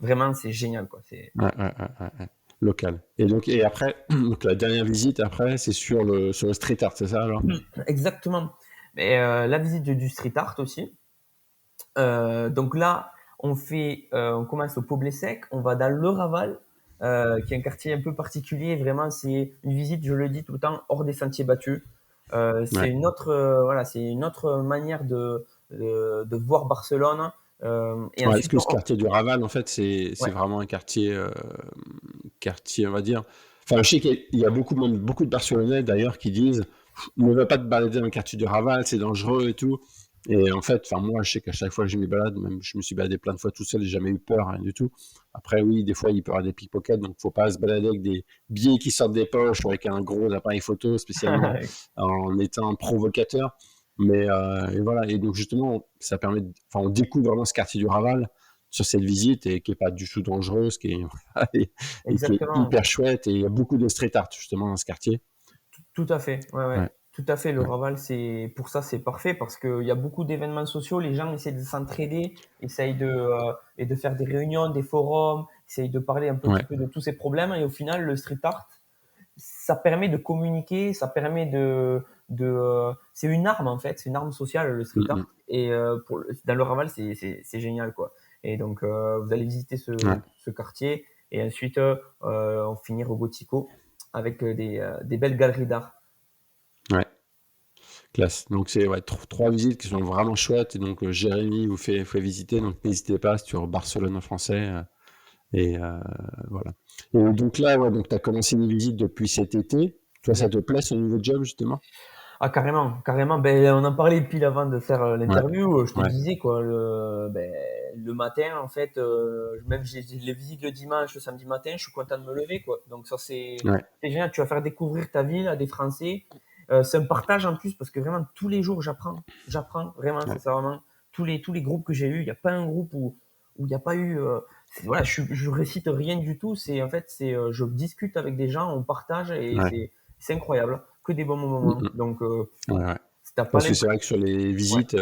Vraiment, c'est génial, quoi. Ouais, ouais, ouais, ouais, ouais. Local. Et donc et après donc la dernière visite après c'est sur le street art, c'est ça alors? Exactement. Mais la visite du street art aussi. Donc là, on commence au Poblé Sec, on va dans le Raval, qui est un quartier un peu particulier. Vraiment, c'est une visite, je le dis tout le temps, hors des sentiers battus. C'est Ouais. une autre, voilà, c'est une autre manière de voir Barcelone. Et Ouais, est-ce ensuite, que ce quartier du Raval en fait c'est ouais, vraiment un quartier on va dire. Enfin, je sais qu'il y a beaucoup de Barcelonais d'ailleurs qui disent ne va pas te balader dans le quartier du Raval, c'est dangereux et tout. Et en fait, enfin moi, je sais qu'à chaque fois que je me balade, même je me suis baladé plein de fois tout seul, j'ai jamais eu peur, rien du tout. Après, oui, des fois, il peut y avoir des pickpockets, donc faut pas se balader avec des billets qui sortent des poches ou avec un gros appareil photo, spécialement en étant provocateur. Mais et voilà, et donc justement, ça permet, enfin, on découvre vraiment ce quartier du Raval sur cette visite et qui est pas du tout dangereuse, qui est, et qui est exactement. hyper chouette. Et il y a beaucoup de street art justement dans ce quartier. Tout à fait, ouais, ouais. Ouais, Tout à fait. Le ouais, Raval, pour ça, c'est parfait parce qu'il y a beaucoup d'événements sociaux. Les gens essaient de s'entraider, et de faire des réunions, des forums, essayent de parler un petit ouais. peu de tous ces problèmes. Et au final, le street art, ça permet de communiquer, ça permet c'est une arme en fait, c'est une arme sociale le street Mm, art. Et dans le Raval, c'est génial quoi. Et donc vous allez visiter ouais, ce quartier et ensuite on finir au Gotico avec des belles galeries d'art. ouais. Classe. Donc c'est ouais, trois visites qui sont vraiment chouettes. Et donc Jérémy vous fait visiter. Donc n'hésitez pas sur Barcelone en français. Et voilà. Et donc là, ouais, donc tu as commencé une visite depuis cet été. Toi, ça te plaît ce nouveau job justement? Ah carrément, carrément. Ben, on en parlait pile avant de faire Ouais, l'interview. Je te ouais, disais quoi, le matin en fait, même j'ai les visites le dimanche, le samedi matin, je suis content de me lever quoi. Donc ça ouais, c'est génial. Tu vas faire découvrir ta ville à des Français. C'est un partage en plus parce que vraiment tous les jours j'apprends vraiment ouais, sincèrement. Tous les groupes que j'ai eu, il n'y a pas un groupe où il n'y a pas eu. Voilà, je récite rien du tout. C'est en fait je discute avec des gens, on partage et ouais. c'est incroyable, que des bons Mm, moments. mm. Donc, Ouais, ouais. si t'as pas Parce que c'est l'impression. vrai que sur les Ouais, visites,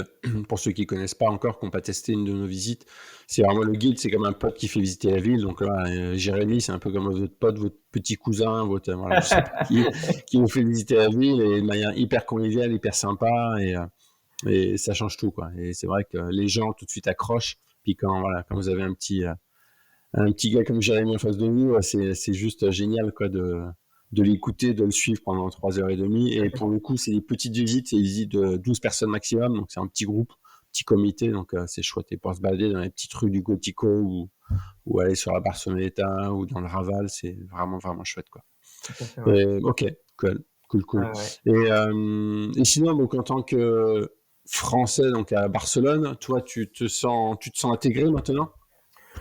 pour ceux qui connaissent pas encore, qui n'ont pas testé une de nos visites, c'est vraiment le guide, c'est comme un pote qui fait visiter la ville. Donc là, Jérémy, c'est un peu comme votre pote, votre petit cousin, voilà, je sais pas qui vous fait visiter la ville et de manière hyper conviviale, hyper sympa et ça change tout, quoi. Et c'est vrai que les gens tout de suite accrochent. Puis voilà, quand vous avez un petit gars comme Jérémy en face de vous, c'est juste génial quoi de l'écouter, de le suivre pendant 3 heures et demie. Et pour le coup, c'est des petites visites, c'est des visites de 12 personnes maximum, donc c'est un petit groupe, petit comité, donc c'est chouette. Et pour se balader dans les petites rues du Gotico ou aller sur la Barceloneta ou dans le Raval, c'est vraiment, vraiment chouette quoi. tout à fait, ouais. Ok, cool, cool, cool. Ouais, ouais. Et sinon, donc en tant que Français, donc à Barcelone, toi, tu te sens intégré maintenant?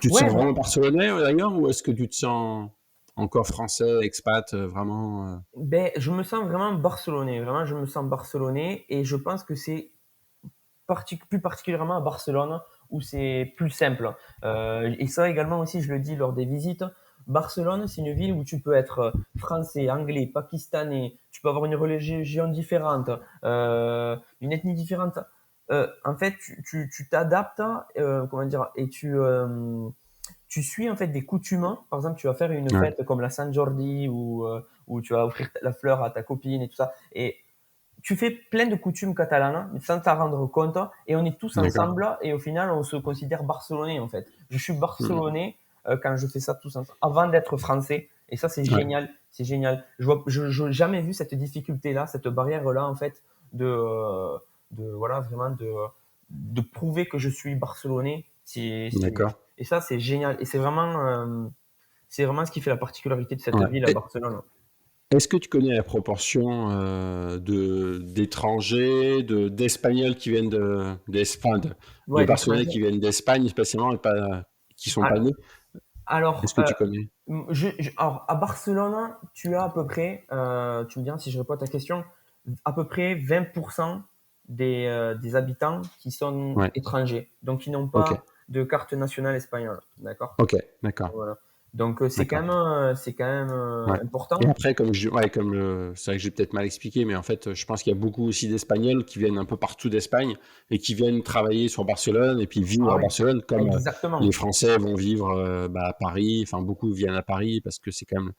Tu te Ouais, sens vraiment barcelonais d'ailleurs ou est-ce que tu te sens encore français, expat, vraiment ben, je me sens vraiment barcelonais. Vraiment, je me sens barcelonais et je pense que c'est plus particulièrement à Barcelone où c'est plus simple. Et ça également aussi, je le dis lors des visites. Barcelone, c'est une ville où tu peux être français, anglais, pakistanais, tu peux avoir une religion différente, une ethnie différente. En fait, tu t'adaptes, comment dire, et tu suis en fait des coutumes. Par exemple, tu vas faire une Ouais, fête comme la Saint Jordi où tu vas offrir la fleur à ta copine et tout ça. Et tu fais plein de coutumes catalanes, mais sans t'en rendre compte, et on est tous d'accord. ensemble, et au final, on se considère barcelonais, en fait. Je suis Mmh. barcelonais quand je fais ça tous ensemble, avant d'être français, et ça, c'est Ouais, génial, c'est génial. Je n'ai jamais vu cette difficulté-là, cette barrière-là, en fait, voilà, vraiment de prouver que je suis barcelonais. d'accord. Et ça, c'est génial, et c'est vraiment ce qui fait la particularité de cette Ouais. ville à Barcelone. Est-ce que tu connais la proportion, d'étrangers, d'Espagnols qui viennent de Ouais, Barcelonais d'étrangers. qui viennent d'Espagne spécialement et pas qui sont pas Ah, nés? Est-ce Alors, que tu connais? alors, à Barcelone, tu as à peu près, tu me diras si je réponds à ta question, à peu près 20% des habitants qui sont Ouais, étrangers, donc qui n'ont OK. pas de carte nationale espagnole, d'accord? OK, d'accord, Voilà. Donc, d'accord. c'est quand même Ouais et important. après comme je ouais, comme, c'est vrai que j'ai peut-être mal expliqué, mais en fait, je pense qu'il y a beaucoup aussi d'Espagnols qui viennent un peu partout d'Espagne et qui viennent travailler sur Barcelone et puis vivre Ah à oui, Barcelone comme, les exactement. Français vont vivre, à Paris. Enfin, beaucoup viennent à Paris parce que c'est quand même,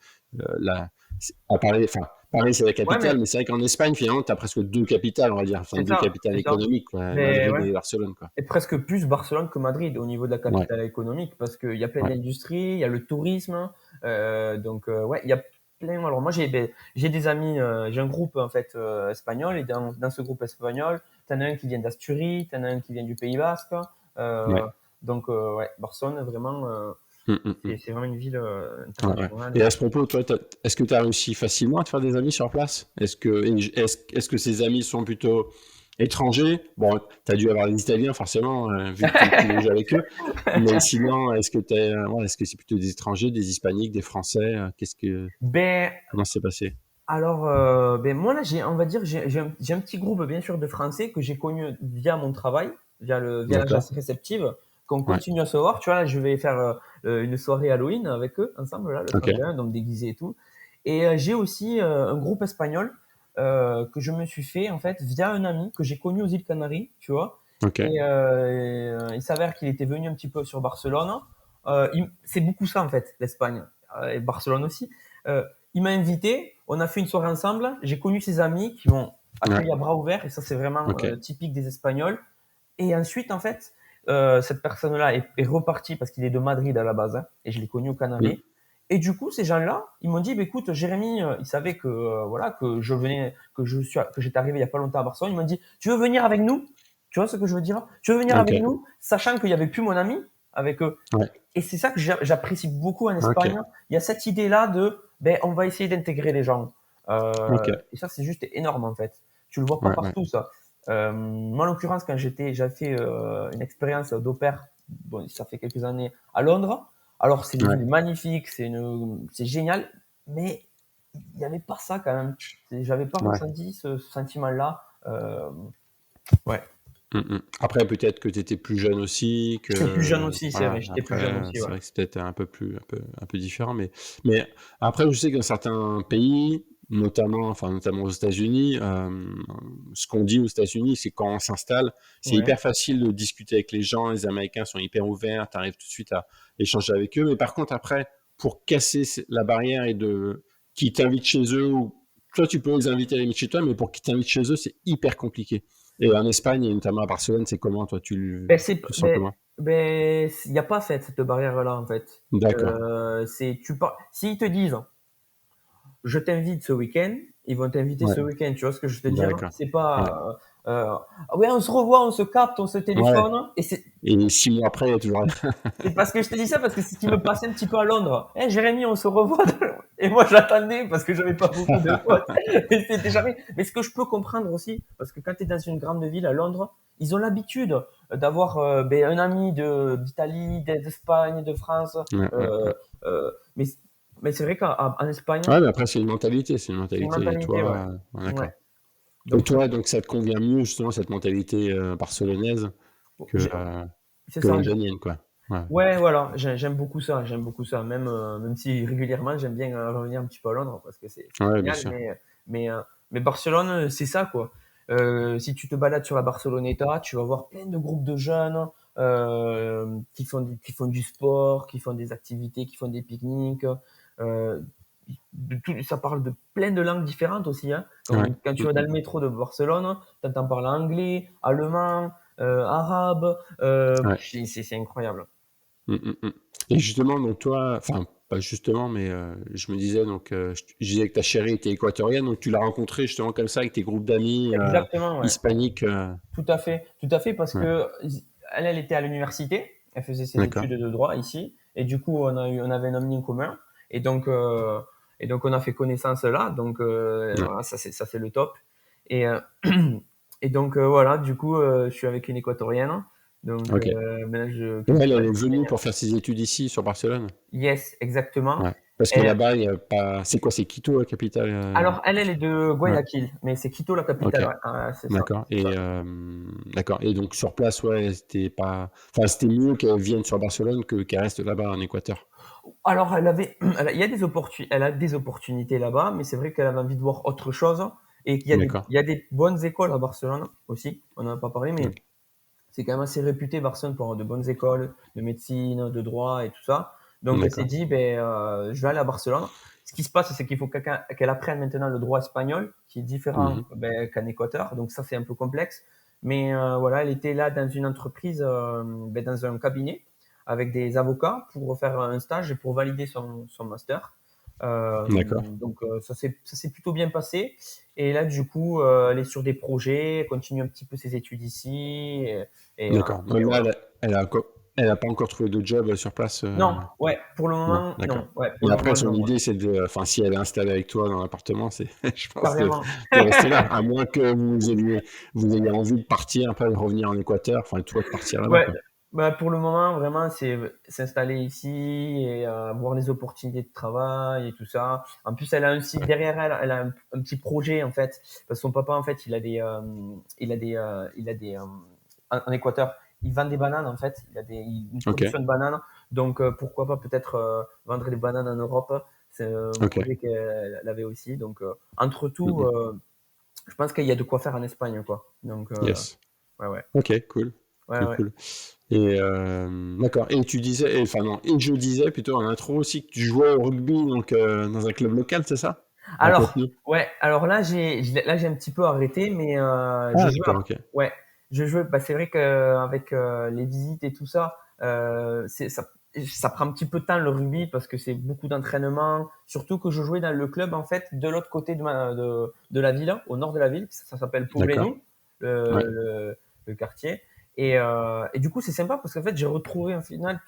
la c'est à Paris enfin, Paris, c'est la Ouais, mais capitale, mais c'est vrai qu'en Espagne, finalement, tu as presque 2 capitales, on va dire, enfin c'est 2 ça, capitales c'est ça. économiques, quoi, Mais Madrid ouais. et Barcelone, quoi. Et presque plus Barcelone que Madrid au niveau de la Ouais, capitale économique parce qu'il y a plein ouais, d'industries, il y a le tourisme, donc ouais, il y a plein. Alors moi j'ai des amis, j'ai un groupe en fait espagnol, et dans ce groupe espagnol, t'en as un qui vient d'Asturie, t'en as un qui vient du Pays Basque, euh, ouais. donc ouais, Barcelone vraiment Mmh, mmh mh. c'est vraiment une ville Ouais, ouais. internationale. Et à ce propos, toi, est-ce que tu as réussi facilement à te faire des amis sur place? Est-ce que ces amis sont plutôt étrangers? Bon, tu as dû avoir des Italiens forcément, vu que tu loges avec eux. Mais sinon, ouais, est-ce que c'est plutôt des étrangers, des hispaniques, des français? Ben Comment ça s'est passé? alors, ben moi là, on va dire, j'ai un petit groupe bien sûr de Français que j'ai connu via mon travail, via D'accord. l'agence réceptive, qu'on Ouais. continue à se voir. Tu vois, là, je vais faire une soirée Halloween avec eux ensemble là, le OK. 31, donc déguisés et tout. Et j'ai aussi un groupe espagnol que je me suis fait en fait via un ami que j'ai connu aux îles Canaries, tu vois. OK. Il s'avère qu'il était venu un petit peu sur Barcelone. C'est beaucoup ça en fait, l'Espagne et Barcelone aussi. Euh, il m'a invité, on a fait une soirée ensemble, j'ai connu ses amis qui m'ont Ouais. accueilli à bras ouverts, et ça c'est vraiment OK. typique des Espagnols. Et ensuite, en fait, cette personne-là est repartie parce qu'il est de Madrid à la base, hein, et je l'ai connu aux Mmh. Canaries. Et du coup, ces gens-là, ils m'ont dit, bah, écoute, Jérémy, ils savaient que voilà que je venais, que j'étais arrivé il y a pas longtemps à Barcelone. Ils m'ont dit, tu veux venir avec nous? Tu vois ce que je veux dire? Tu veux venir avec OK. nous, sachant qu'il y avait plus mon ami avec eux. Ouais. Et c'est ça que j'apprécie beaucoup en OK. Espagne. Il y a cette idée-là de, ben, on va essayer d'intégrer les gens. OK. Et ça, c'est juste énorme en fait. Tu le vois pas Ouais, ouais. partout, ça. Moi, en l'occurrence, j'avais fait une expérience d'au pair, bon, ça fait quelques années, à Londres. Alors, c'est une Ouais. ville magnifique, c'est génial, mais il n'y avait pas ça quand même. J'avais pas Ouais. ressenti ce sentiment-là. Ouais. Mmh mh. Après peut-être que tu étais plus jeune aussi, J'étais plus jeune que aussi, c'est voilà, vrai. J'étais plus après, jeune aussi, c'est ouais. vrai que c'est peut-être un peu différent, mais après je sais que dans certains pays, notamment aux États-Unis, ce qu'on dit aux États-Unis, c'est quand on s'installe, c'est Ouais. hyper facile de discuter avec les gens, les Américains sont hyper ouverts, tu arrives tout de suite à échanger avec eux, mais par contre après, pour casser la barrière et de qu'ils t'invitent chez eux ou toi tu peux les inviter à la limite chez toi, mais pour qu'ils t'invitent chez eux, c'est hyper compliqué. Et en Espagne et notamment à Barcelone, c'est comment toi Ben, tu le sens comment? il n'y a pas cette barrière-là, en fait. D'accord, S'ils te disent, je t'invite ce week-end, ils vont t'inviter ouais, ce week-end. Tu vois ce que je veux te dire? d'accord, C'est ouais, pas, ah ouais, on se revoit, on se capte, on se ouais téléphone. Et et 6 mois après, il y a toujours c'est parce que je te dis ça parce que c'est ce qui me passait un petit peu à Londres. Eh, Jérémy, on se revoit. Et moi, j'attendais parce que j'avais pas beaucoup de potes. Et c'était jamais. Mais ce que je peux comprendre aussi, parce que quand tu es dans une grande ville à Londres, ils ont l'habitude d'avoir ben, un ami d'Italie, d'Espagne, de France. ouais, ouais, Euh, ouais. euh, mais mais c'est vrai qu'en Espagne, Ouais, mais après c'est une c'est une mentalité et mentalité, ouais. toi, ouais, Ouais. d'accord. Et Donc, toi, donc ça te convient mieux justement cette mentalité, barcelonaise que, j'ai- c'est que ça. londonienne, quoi? Ouais, Ouais, voilà, j'aime beaucoup ça, j'aime beaucoup ça. Même si régulièrement j'aime bien revenir un petit peu à Londres parce que c'est ouais, bien génial, sûr. mais, mais Barcelone, c'est ça quoi. Si tu te balades sur la Barceloneta, tu vas voir plein de groupes de jeunes qui font du sport, qui font des activités, qui font des pique-niques. Euh, Ça parle de plein de langues différentes aussi. Hein. Ouais. Quand tu Mm, vas dans le mm, métro de Barcelone, tu entends parler anglais, allemand, arabe. ouais. C'est incroyable. Mm, mm, mm. Et justement, donc toi, enfin, pas justement, mais je me disais, donc, je disais que ta chérie était équatorienne, donc tu l'as rencontrée justement comme ça avec tes groupes d'amis Exactement, ouais. hispaniques. Tout à fait, parce Ouais, que elle était à l'université, elle faisait ses d'accord. études de droit ici, et du coup, on avait un ami en commun, et donc on a fait connaissance là, donc Ouais, voilà, ça c'est le top. Et, et donc voilà, du coup, je suis avec une équatorienne, donc ok. maintenant Ouais, elle est venue pour faire ses études ici sur Barcelone. yes, exactement. Ouais. Parce que Et, là-bas, il y a pas. C'est quoi? C'est Quito, la capitale? alors elle est de Ouais. Guayaquil, mais c'est Quito la Ok. capitale, ouais. Ah, c'est ça, D'accord. c'est ça. D'accord. Et donc sur place, ouais, c'était pas. Enfin, c'était mieux qu'elle vienne sur Barcelone que qu'elle reste là-bas en Équateur. Alors, elle a des opportunités là-bas, mais c'est vrai qu'elle avait envie de voir autre chose et D'accord. il y a des bonnes écoles à Barcelone aussi. On n'en a pas parlé, mais Ok. c'est quand même assez réputé Barcelone pour avoir de bonnes écoles de médecine, de droit et tout ça. Donc, elle s'est D'accord. dit, ben, je vais aller à Barcelone. Ce qui se passe, c'est qu'il faut qu'elle apprenne maintenant le droit espagnol, qui est différent Mhm. ben, qu'en Équateur. Donc, ça, c'est un peu complexe. Mais voilà, elle était là dans une entreprise, ben, dans un cabinet, avec des avocats pour faire un stage et pour valider son master. D'accord. Ça s'est plutôt bien passé. Et là, du coup, elle est sur des projets, elle continue un petit peu ses études ici. Et, D'accord. Donc et là, voilà. elle a pas encore trouvé de job sur place. Non, ouais, pour le Non, moment, d'accord. non. Ouais, pour Mais le après, moment, son non. Ouais. idée, c'est de, enfin, si elle est installée avec toi dans l'appartement, c'est, je pense, Carrément. de rester là, à moins que vous ayez envie de partir, après de revenir en Équateur, enfin, toi de partir là-bas, Ouais, quoi. bah, pour le moment, vraiment, c'est s'installer ici et voir les opportunités de travail et tout ça. En plus, elle a aussi Ouais. derrière elle, elle a un petit projet en fait, parce que son papa en fait, il a des en Équateur, il vend des bananes en fait, une Ok, production de bananes. Donc pourquoi pas peut-être vendre des bananes en Europe. C'est un ok, projet qu'elle avait aussi. Donc entre tout, mhm, je pense qu'il y a de quoi faire en Espagne quoi. Donc yes. ouais ouais Ok, cool, ouais cool, ouais. cool. Et d'accord. Et tu disais, enfin non, et je disais plutôt en intro aussi que tu jouais au rugby donc dans un club local, c'est ça? Alors, Raconte-nous. ouais, alors là, j'ai un petit peu arrêté, mais Ah, d'accord, ok. ouais, je jouais, bah, c'est vrai qu'avec les visites et tout ça, ça prend un petit peu de temps le rugby parce que c'est beaucoup d'entraînement, surtout que je jouais dans le club, en fait, de l'autre côté de la ville, au nord de la ville, ça s'appelle D'accord. Poblenou, le, Ouais, le, le quartier. Et du coup, c'est sympa parce qu'en fait, j'ai retrouvé, au final,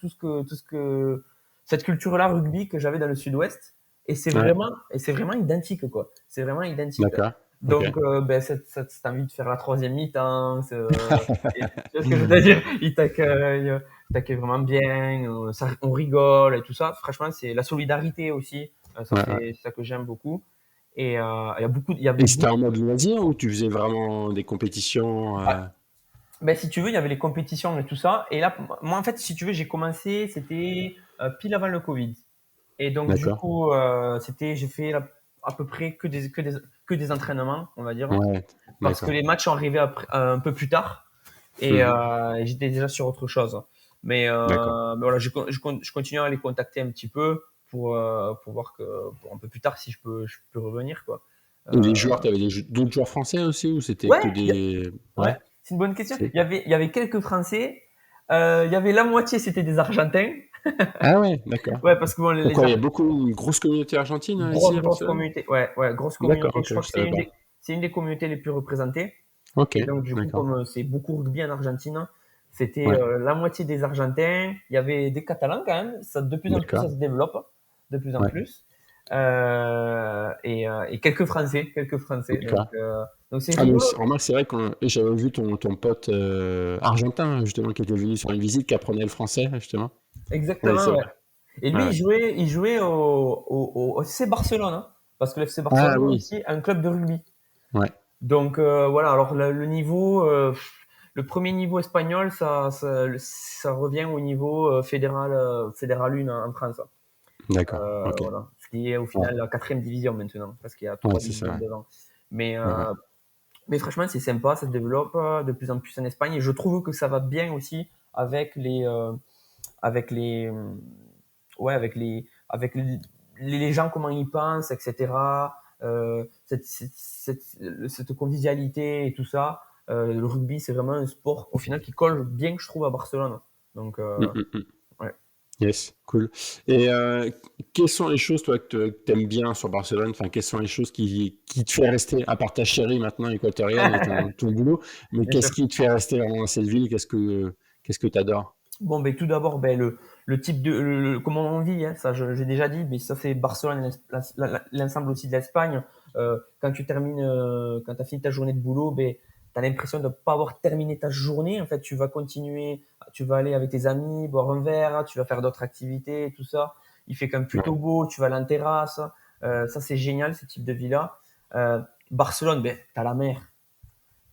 cette culture-là rugby que j'avais dans le sud-ouest. ouais, Et c'est vraiment identique, quoi. C'est vraiment identique. d'accord. Ok. Donc, ben, cette envie de faire la troisième mi-temps, tu vois ce que je veux dire? Ils t'accueillent vraiment bien, on rigole et tout ça. Franchement, c'est la solidarité aussi. Ça, Ouais, ouais. c'est ça que j'aime beaucoup. Et il y Et avait c'était beaucoup. en mode loisir ou tu faisais vraiment des compétitions Ben, si tu veux, il y avait les compétitions et tout ça. Et là, moi, en fait, si tu veux, j'ai commencé, c'était pile avant le Covid. Et donc, du D'accord. coup, j'ai fait à peu près que des entraînements, on va dire, Ouais, parce que d'accord. les matchs arrivaient un peu plus tard Mhm. et j'étais déjà sur autre chose. D'accord. Mais voilà, je continue à les contacter un petit peu pour voir pour un peu plus tard si je peux revenir, quoi. Et Euh, les joueurs, tu avais d'autres joueurs français aussi ou c'était ouais, que des. ouais, Ouais, c'est une bonne question. c'est. Il y avait quelques Français, il y avait la moitié, c'était des Argentins. Ah ouais, d'accord. Ouais, parce que bon, les Pourquoi il y a une grosse communauté argentine ici à Grosse Barcelone? communauté. Ouais, ouais, grosse D'accord, communauté. Je ok, crois je que savais pas. c'est une des communautés les plus représentées. Ok, Et donc, du coup, d'accord. comme c'est beaucoup rugby en Argentine, c'était Ouais, la moitié des Argentins. Il y avait des Catalans quand même. De plus en plus, ça d'accord. se développe. De plus en Ouais, plus. Et quelques Français. Quelques Français. d'accord. Donc c'est Ah, mais rigolo. remarque, c'est vrai que j'avais vu ton pote argentin, justement, qui était venu sur une visite, qui apprenait le français, justement. Oui, c'est Exactement, ouais. vrai. Et Ouais, lui, ouais. il jouait au FC Barcelone. Hein, parce que le FC Ah Barcelone a oui, aussi un club de rugby. ouais, Donc voilà, alors le niveau, le premier niveau espagnol, ça revient au niveau fédéral 1 en France. d'accord. Ok. Voilà, ce qui est au Ouais, final la quatrième division maintenant, parce qu'il y a ouais, trois c'est ça, divisions ouais. devant. Mais Ouais, ouais. Mais franchement, c'est sympa, ça se développe de plus en plus en Espagne et je trouve que ça va bien aussi avec avec les, ouais, les gens, comment ils pensent, etc. Cette convivialité et tout ça. Le rugby, c'est vraiment un sport au final qui colle bien, je trouve, à Barcelone. Donc, Mm, mm, mm. ouais. Yes, cool. Et quelles sont les choses, toi, que tu aimes bien sur Barcelone? Enfin, quelles sont les choses qui te fait rester, à part ta chérie maintenant équatorienne et ton boulot, mais Bien sûr. qu'est-ce qui te fait rester vraiment dans cette ville? Qu'est-ce que tu adores? Bon, ben, tout d'abord, ben, le type comment on vit, hein, ça, j'ai déjà dit, mais ça, c'est Barcelone, l'ensemble aussi de l'Espagne. Quand tu termines, quand tu as fini ta journée de boulot, ben, tu as l'impression de ne pas avoir terminé ta journée. En fait, tu vas continuer, tu vas aller avec tes amis, boire un verre, tu vas faire d'autres activités, tout ça. Il fait quand même plutôt Ouais. beau, tu vas aller en terrasse. Ça, c'est génial, ce type de vie-là. Barcelone, ben, tu as la mer.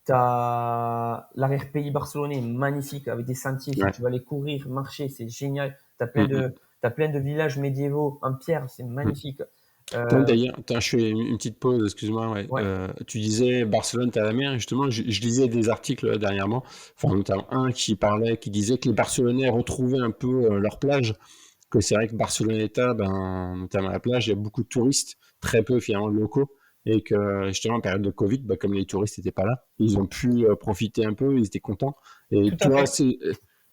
T'as l'arrière-pays barcelonais, magnifique, avec des sentiers. Si Ouais. tu vas aller courir, marcher, c'est génial. Mm, mm, T'as plein de villages médiévaux en pierre, c'est mm. magnifique. Attends, Euh, d'ailleurs, attends, je fais une petite pause, excuse-moi. Ouais. ouais, Tu disais Barcelone, t'as la mer. Justement, je lisais des articles dernièrement, enfin notamment un qui disait que les Barcelonais retrouvaient un peu leur plage. Que c'est vrai que Barceloneta, ben, notamment à la plage, il y a beaucoup de touristes, très peu finalement de locaux, et que justement en période de Covid, ben, comme les touristes n'étaient pas là, ils ont pu profiter un peu, ils étaient contents. Et tout à toi, fait.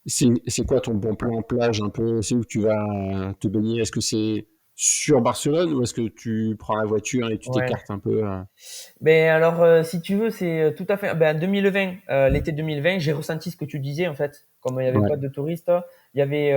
c'est quoi ton bon plan plage un peu? C'est où tu vas te baigner? Est-ce que c'est sur Barcelone ou est-ce que tu prends la voiture et tu Ouais. t'écartes un peu Ben alors, si tu veux, c'est tout à fait. Ben, 2020, l'été 2020, j'ai ressenti ce que tu disais en fait. Comme il n'y avait Ouais, pas de touristes, il y avait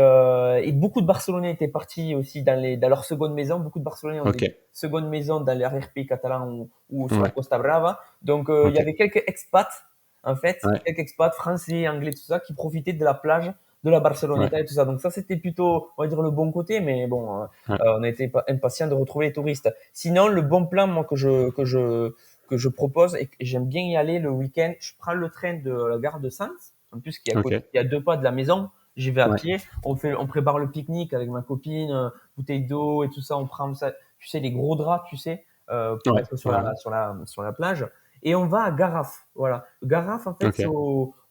et beaucoup de Barcelonais étaient partis aussi dans leur seconde maison. Beaucoup de Barcelonais ont ok, des secondes maisons dans l'arrière-pays catalan ou sur la ouais, Costa Brava. Donc, il y ok, avait quelques expats en fait, ouais, quelques expats français, anglais, tout ça, qui profitaient de la plage de la ouais, Barceloneta et tout ça. Donc ça, c'était plutôt, on va dire, le bon côté. Mais bon, ouais, on a été impatients de retrouver les touristes. Sinon, le bon plan, moi, que je propose et j'aime bien y aller le week-end. Je prends le train de la gare de Sens, en plus qui est à ok, côté, qui est à 2 pas de la maison. J'y vais à ouais, pied. On prépare le pique-nique avec ma copine, bouteille d'eau et tout ça. On prend ça, tu sais, les gros draps, tu sais, pour ouais, être ouais, ouais, sur la plage. Et on va à Garraf. Voilà. Garraf, en fait, ok, c'est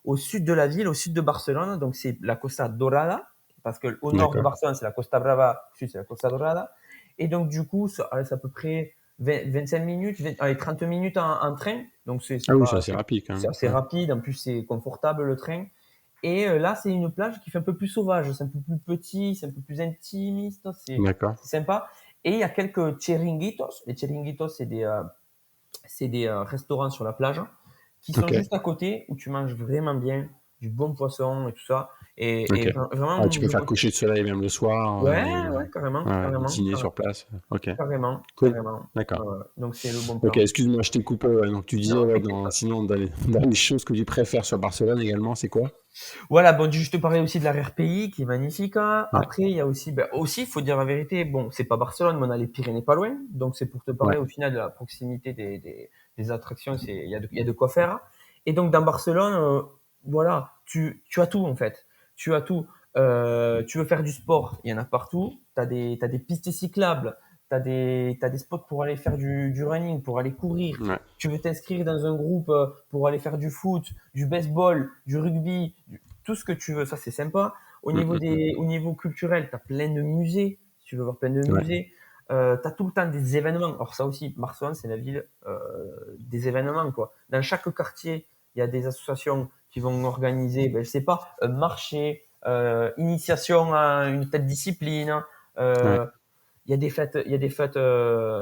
au sud de la ville, au sud de Barcelone. Donc, c'est la Costa Dorada. Parce que au nord de d'accord, Barcelone, c'est la Costa Brava. Au sud, c'est la Costa Dorada. Et donc, du coup, c'est à peu près 25 minutes, 30 minutes en train. Donc, ah oui, c'est assez rapide quand c'est même, assez ouais, rapide. En plus, c'est confortable le train. Et là, c'est une plage qui fait un peu plus sauvage. C'est un peu plus petit, c'est un peu plus intimiste. d'accord, C'est sympa. Et il y a quelques chiringuitos. Les chiringuitos, c'est des restaurants sur la plage qui sont ok. juste à côté où tu manges vraiment bien, du bon poisson et tout ça. Ok. Ah, tu Vraiment, peux faire coucher le soleil même le soir ouais, ouais, carrément, ouais, carrément, dîner sur place. Ok, carrément, cool. carrément. D'accord. Donc, c'est le bon Ok, plan. excuse-moi, je t'ai coupé. Ouais. Donc tu disais, Non, ouais, t'inquiète pas. sinon, dans les choses que tu préfères sur Barcelone également, c'est quoi? Voilà, bon, je te parlais aussi de l'arrière-pays qui est magnifique, hein. Ouais, Après, il y a aussi, ben, aussi, il faut dire la vérité, bon, c'est pas Barcelone, mais on a les Pyrénées pas loin. Donc, c'est pour te parler ouais, au final de la proximité des attractions, il y a de quoi faire. Et donc, dans Barcelone, voilà, tu as tout, en fait. Tu as tout. Tu veux faire du sport, il y en a partout. T'as des pistes cyclables, t'as des spots pour aller faire du running, pour aller courir. ouais. Tu veux t'inscrire dans un groupe pour aller faire du foot, du baseball, du rugby, tout ce que tu veux, ça c'est sympa. Mm. Au niveau culturel, tu as plein de musées, si tu veux voir plein de Ouais, musées. Tu as tout le temps des événements. Alors ça aussi, Barcelone, c'est la ville des événements, quoi. Dans chaque quartier, il y a des associations qui vont organiser, ben, je sais pas, un marché, initiation à une telle discipline. ouais. Euh, il y a des fêtes,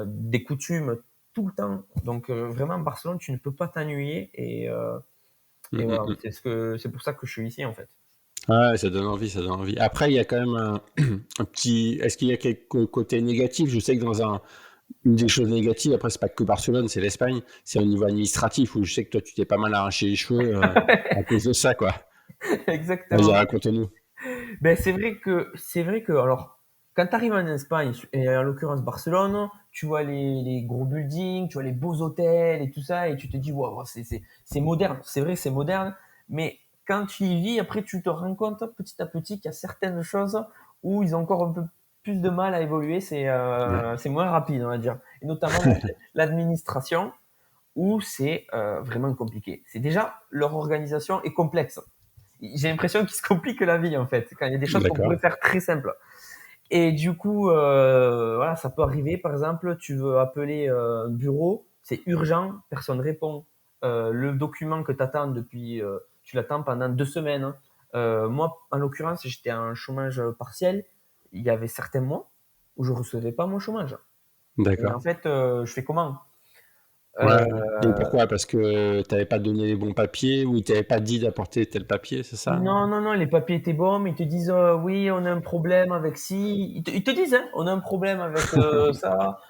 des coutumes tout le temps. Donc vraiment, Barcelone, tu ne peux pas t'ennuyer. Et voilà, Mm. c'est pour ça que je suis ici en fait. Ouais, ça donne envie, ça donne envie. Après, il y a quand même un petit. Est-ce qu'il y a quelques côtés négatifs? Je sais que une des choses négatives, après, c'est pas que Barcelone, c'est l'Espagne, c'est au niveau administratif où je sais que toi, tu t'es pas mal arraché les cheveux à cause de ça, quoi. Vas-y, Exactement. raconte-nous. Ben, c'est vrai que, alors, quand tu arrives en Espagne, et en l'occurrence Barcelone, tu vois les gros buildings, tu vois les beaux hôtels et tout ça, et tu te dis, waouh, c'est moderne. C'est vrai, c'est moderne, mais quand tu y vis, après, tu te rends compte petit à petit qu'il y a certaines choses où ils ont encore un peu plus de mal à évoluer, Ouais, c'est moins rapide, on va dire. Et notamment l'administration, où c'est vraiment compliqué. C'est déjà, leur organisation est complexe. J'ai l'impression qu'ils se compliquent la vie, en fait, quand il y a des choses qu'on pourrait D'accord. faire très simples. Et du coup, voilà, ça peut arriver, par exemple, tu veux appeler un bureau, c'est urgent, personne répond. Le document que tu attends depuis, tu l'attends pendant 2 semaines, hein. Moi, en l'occurrence, j'étais en chômage partiel. Il y avait certains mois où je recevais pas mon chômage. Et en D'accord. fait, je fais comment? Ouais, Euh, ouais. Et pourquoi? Parce que tu avais pas donné les bons papiers ou ils t'avaient pas dit d'apporter tel papier, c'est ça? Non, non, non, les papiers étaient bons, mais ils te disent oui, on a un problème avec ci. Ils te disent, hein, on a un problème avec ça.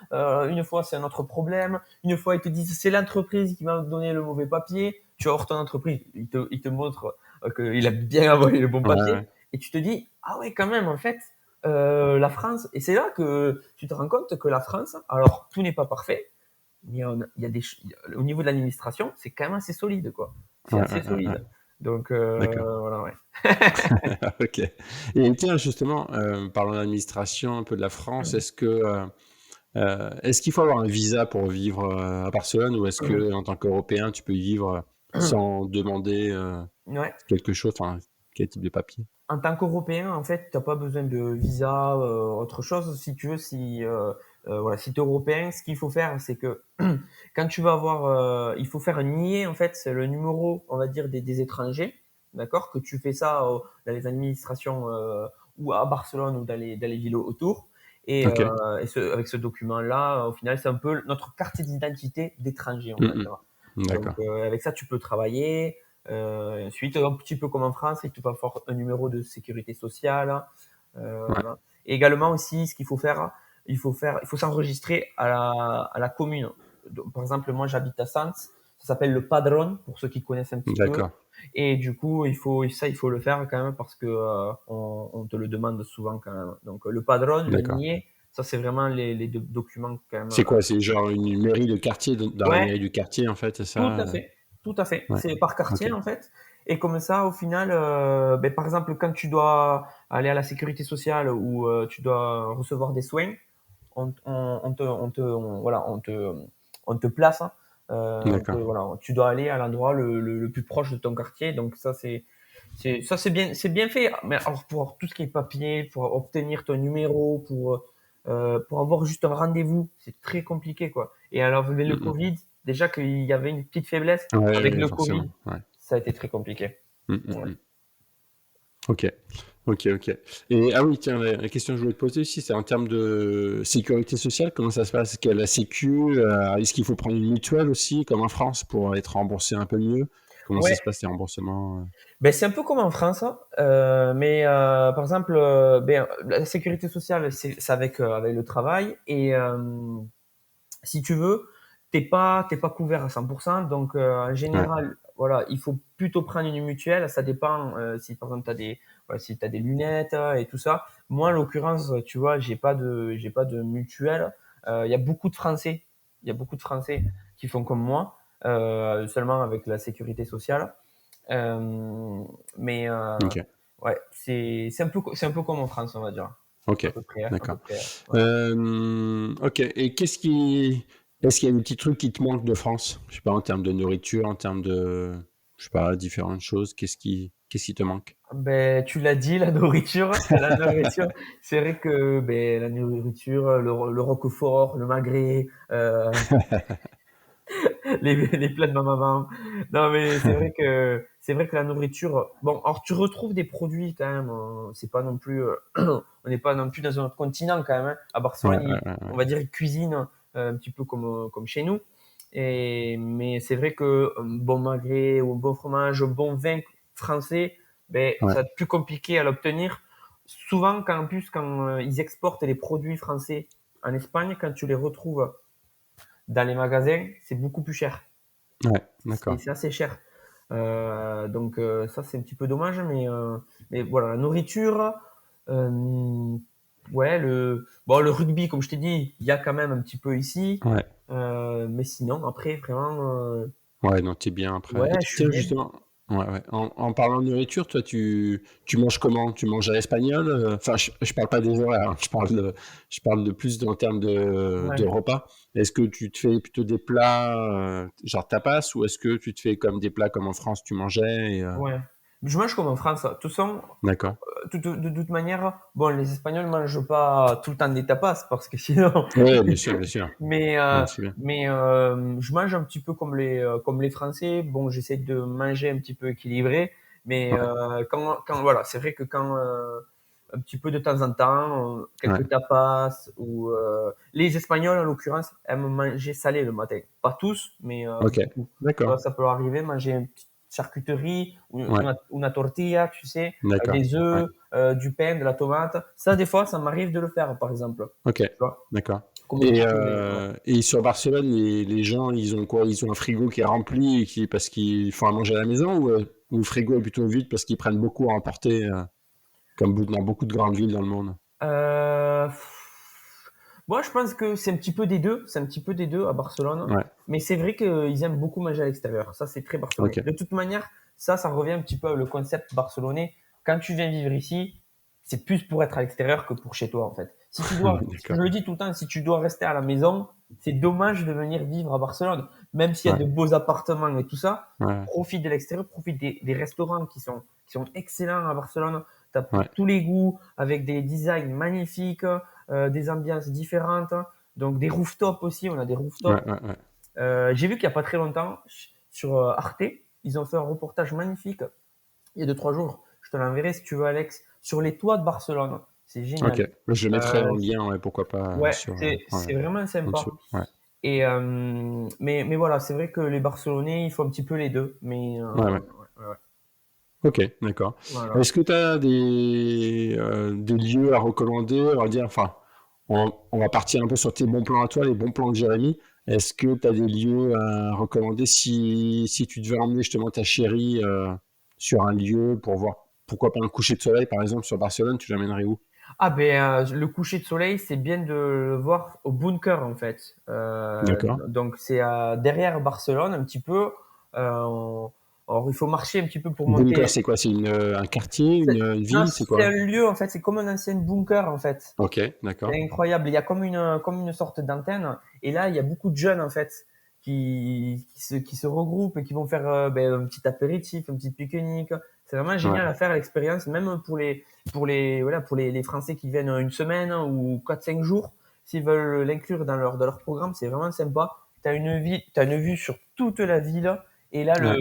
Une fois, c'est un autre problème. Une fois, ils te disent, c'est l'entreprise qui m'a donné le mauvais papier. Tu vas voir ton entreprise, il te montre qu'il a bien envoyé le bon Ouais, papier. ouais. Et tu te dis, ah ouais, quand même, en fait, la France. Et c'est là que tu te rends compte que la France, alors tout n'est pas parfait, mais il y a au niveau de l'administration, c'est quand même assez solide, quoi. C'est Ouais, assez ouais, ouais, ouais. solide. Donc, D'accord. voilà, ouais. Ok. Et tiens, justement, parlons d'administration, un peu de la France, est-ce qu'il faut avoir un visa pour vivre à Barcelone ou est-ce que en tant qu'Européen, tu peux y vivre sans demander Ouais. quelque chose, enfin, quel type de papier? En tant qu'Européen, en fait, t'as pas besoin de visa, autre chose. Si tu veux, voilà, si t'es Européen, ce qu'il faut faire, c'est que quand tu vas avoir, il faut faire un NIE, en fait, c'est le numéro, on va dire, des étrangers, d'accord? Que tu fais ça dans les administrations ou à Barcelone ou dans les villes autour. Et, Ok. avec ce document-là, au final, c'est un peu notre carte d'identité d'étranger, on va Mm, dire. mm. Donc, D'accord. avec ça, tu peux travailler. Et ensuite, un petit peu comme en France, il te faut avoir un numéro de sécurité sociale. Ouais. Voilà. Et également aussi, ce qu'il faut faire, il faut s'enregistrer à la commune. Donc, par exemple, moi, j'habite à Sants. Ça s'appelle le padron, pour ceux qui connaissent un petit peu. D'accord. Et du coup, il faut le faire quand même parce que on te le demande souvent quand même. Donc, le padron, le D'accord. NIE, ça, c'est vraiment les deux documents quand même. C'est quoi? C'est genre une mairie de quartier, dans la Ouais, mairie du quartier, en fait, c'est tout ça? à fait, tout à fait. Ouais. C'est par Ok. quartier en fait. Et comme ça, au final, ben, par exemple, quand tu dois aller à la sécurité sociale ou tu dois recevoir des soins, voilà, on te place, hein. D'accord. Voilà, tu dois aller à l'endroit le plus proche de ton quartier. Donc ça, ça c'est bien fait. Mais alors pour tout ce qui est papier, pour obtenir ton numéro, pour avoir juste un rendez-vous, c'est très compliqué quoi. Et alors avec le Mm, mm. Covid, déjà qu'il y avait une petite faiblesse Ouais, avec ouais, le forcément. Covid, Ouais. ça a été très compliqué. Mm, mm, Ouais. mm. Ok. Ok, ok. Et ah oui, tiens, la question que je voulais te poser aussi, c'est en termes de sécurité sociale, comment ça se passe? Est-ce qu'il y a la Sécu? Est-ce qu'il faut prendre une mutuelle aussi, comme en France, pour être remboursé un peu mieux? Comment ça Ouais, se passe, les remboursements? ben c'est un peu comme en France, hein. Mais par exemple, ben, la sécurité sociale, c'est avec le travail et si tu veux, t'es pas couvert à 100%. Donc, en Ouais, général, voilà, il faut plutôt prendre une mutuelle. Ça dépend si, par exemple, voilà, si t'as des lunettes et tout ça. Moi, en l'occurrence, tu vois, j'ai pas de mutuelle. Il y a beaucoup de Français. Il y a beaucoup de Français qui font comme moi, seulement avec la sécurité sociale. Mais ok, ouais, c'est un peu comme en France, on va dire. À ok, peu près, à peu d'accord. près. Ouais. Ok, et est-ce qu'il y a des petits trucs qui te manquent de France? Je sais pas, en termes de nourriture, en termes de, je sais pas, différentes choses, qu'est-ce qui te manque? Ben, tu l'as dit, la nourriture. La nourriture, c'est vrai que ben, la nourriture, le roquefort, le magret, les plats de ma maman. Non, mais c'est vrai que la nourriture. Bon, alors tu retrouves des produits quand même. C'est pas non plus, on n'est pas non plus dans un autre continent quand même, hein. À Ouais, Barcelone, ouais, ouais, on ouais. va dire, ils cuisinent un petit peu comme chez nous. Mais c'est vrai que un bon magret ou un bon fromage, un bon vin français, ben, Ouais, ça va être plus compliqué à l'obtenir. Souvent, en plus, quand ils exportent les produits français en Espagne, quand tu les retrouves dans les magasins, c'est beaucoup plus cher. ouais, C'est d'accord. c'est assez cher. Donc ça, c'est un petit peu dommage, mais voilà, la nourriture, euh, ouais, bon, le rugby, comme je t'ai dit, il y a quand même un petit peu ici. Ouais. Mais sinon, après, vraiment, Ouais, non, t'es bien après. Et ouais, je suis tiens, bien. justement, Ouais. En parlant de nourriture, toi, tu manges comment? Tu manges à l'espagnol? Enfin, je parle pas des horaires, hein, je parle de plus en termes de Ouais. repas. Est-ce que tu te fais plutôt des plats genre tapas ou est-ce que tu te fais comme des plats comme en France tu mangeais Ouais. Je mange comme en France. De toute façon, D'accord. de toute manière, bon, les Espagnols mangent pas tout le temps des tapas parce que sinon, Oui, bien sûr, bien sûr. mais Ouais, c'est bien. je mange un petit peu comme les Français. Bon, j'essaie de manger un petit peu équilibré, mais Ouais, quand voilà, c'est vrai que quand un petit peu de temps en temps, ouais. quelques tapas ou les Espagnols en l'occurrence aiment manger salé le matin. Pas tous, mais Ok, beaucoup. d'accord. Ça peut leur arriver manger une petite charcuterie ou Ouais, una tortilla, tu sais, d'accord. des Ouais, œufs, du pain, de la tomate. Ça, des fois, ça m'arrive de le faire, par exemple. ok, Tu vois, d'accord. comme un Et, petit peu, mais ouais. sur Barcelone, les gens, ils ont quoi? Ils ont un frigo qui est rempli parce qu'ils font à manger à la maison ou le frigo est plutôt vide parce qu'ils prennent beaucoup à emporter, comme dans beaucoup de grandes villes dans le monde? Euh, Moi, je pense que c'est un petit peu des deux. C'est un petit peu des deux à Barcelone. Ouais, Mais c'est vrai qu'ils aiment beaucoup manger à l'extérieur. Ça, c'est très barcelonais. ok. De toute manière, ça revient un petit peu au concept barcelonais. Quand tu viens vivre ici, c'est plus pour être à l'extérieur que pour chez toi, en fait. Si tu dois, je D'accord. le dis tout le temps, si tu dois rester à la maison, c'est dommage de venir vivre à Barcelone. Même s'il y a Ouais, de beaux appartements et tout ça, ouais, profite de l'extérieur, profite des restaurants qui sont excellents à Barcelone. T'as pour ouais, tous les goûts, avec des designs magnifiques, des ambiances différentes. Donc des rooftops aussi, on a des rooftops. ouais. J'ai vu qu'il n'y a pas très longtemps sur Arte, ils ont fait un reportage magnifique il y a 2, 3 jours. Je te l'enverrai si tu veux, Alex, sur les toits de Barcelone. C'est génial. Ok. Je le mettrai Euh, en lien, ouais, pourquoi pas, ouais, sur, ouais, c'est vraiment en sympa. dessous. Ouais, Et mais voilà, c'est vrai que les Barcelonais, il faut un petit peu les deux. Mais ouais. ouais, Ok, d'accord. voilà. Est-ce que tu as des lieux à recommander? On va dire, enfin, on va partir un peu sur tes bons plans à toi, les bons plans de Jérémy. Est-ce que tu as des lieux à recommander si tu devais emmener justement ta chérie sur un lieu pour voir, pourquoi pas un coucher de soleil par exemple sur Barcelone, tu l'amènerais où? Ah ben le coucher de soleil, c'est bien de le voir au bunker en fait. D'accord. Donc c'est derrière Barcelone un petit peu. On- alors il faut marcher un petit peu pour Bunker, monter. c'est quoi? C'est un quartier, une Non, ville, c'est c'est un quoi? lieu en fait, c'est comme un ancien bunker en fait. Ok, C'est d'accord. incroyable. Il y a comme une sorte d'antenne. Et là, il y a beaucoup de jeunes, en fait, qui se regroupent et qui vont faire un petit apéritif, un petit pique-nique. C'est vraiment Ouais, génial à faire l'expérience, même voilà, pour les Français qui viennent une semaine ou 4, 5 jours. S'ils veulent l'inclure dans leur programme, c'est vraiment sympa. T'as une vue sur toute la ville. Et là, ouais,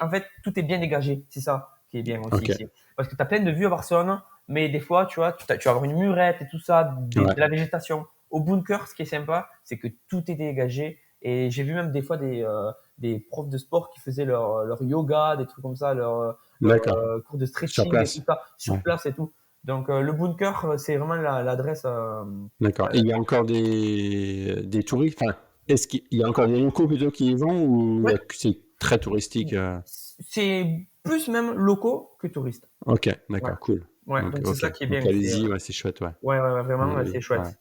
en fait, tout est bien dégagé. C'est ça qui est bien aussi ok, ici. Parce que tu as plein de vues à Barcelone, mais des fois, tu vois, tu vas avoir une murette et tout ça, de ouais, la végétation. Au bunker, ce qui est sympa, c'est que tout est dégagé. Et j'ai vu même des fois des profs de sport qui faisaient leur yoga, des trucs comme ça, d'accord. cours de Sur stretching et tout place. ça, sur Ouais. place et tout. Donc le bunker, c'est vraiment l'adresse. D'accord. Et il y a encore des touristes, enfin, est-ce qu'il y a encore des locaux plutôt qui y vont ou Ouais, c'est très touristique c'est plus même locaux que touristes. Ok, Ouais, d'accord, cool. ouais. Donc, Donc c'est ok. ça qui est Donc bien. allez-y, ouais, c'est chouette, ouais. Vraiment, Allez-y, c'est ouais. chouette.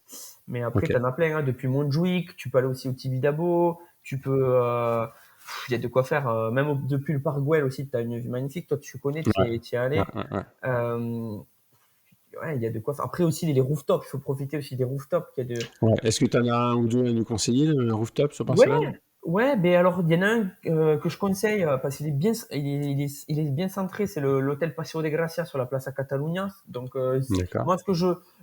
Mais après, Ok. t'en as plein, hein, depuis Montjuic, tu peux aller aussi au Tibidabo, tu peux, il y a de quoi faire, depuis le parc Güell aussi, t'as une vue magnifique. Toi, tu connais, Ouais, tu y es ouais, allé. ouais. Euh, ouais, il y a de quoi faire. Après aussi, les rooftops, il faut profiter aussi des rooftops. Ouais. Est-ce que tu en as un ou deux à nous conseiller, le rooftop sur Ouais, Barcelone? ouais, ben alors il y en a un que je conseille parce qu'il est bien, il est bien centré, c'est l'hôtel Paseo de Gracia sur la Plaza Catalunya. Donc D'accord. moi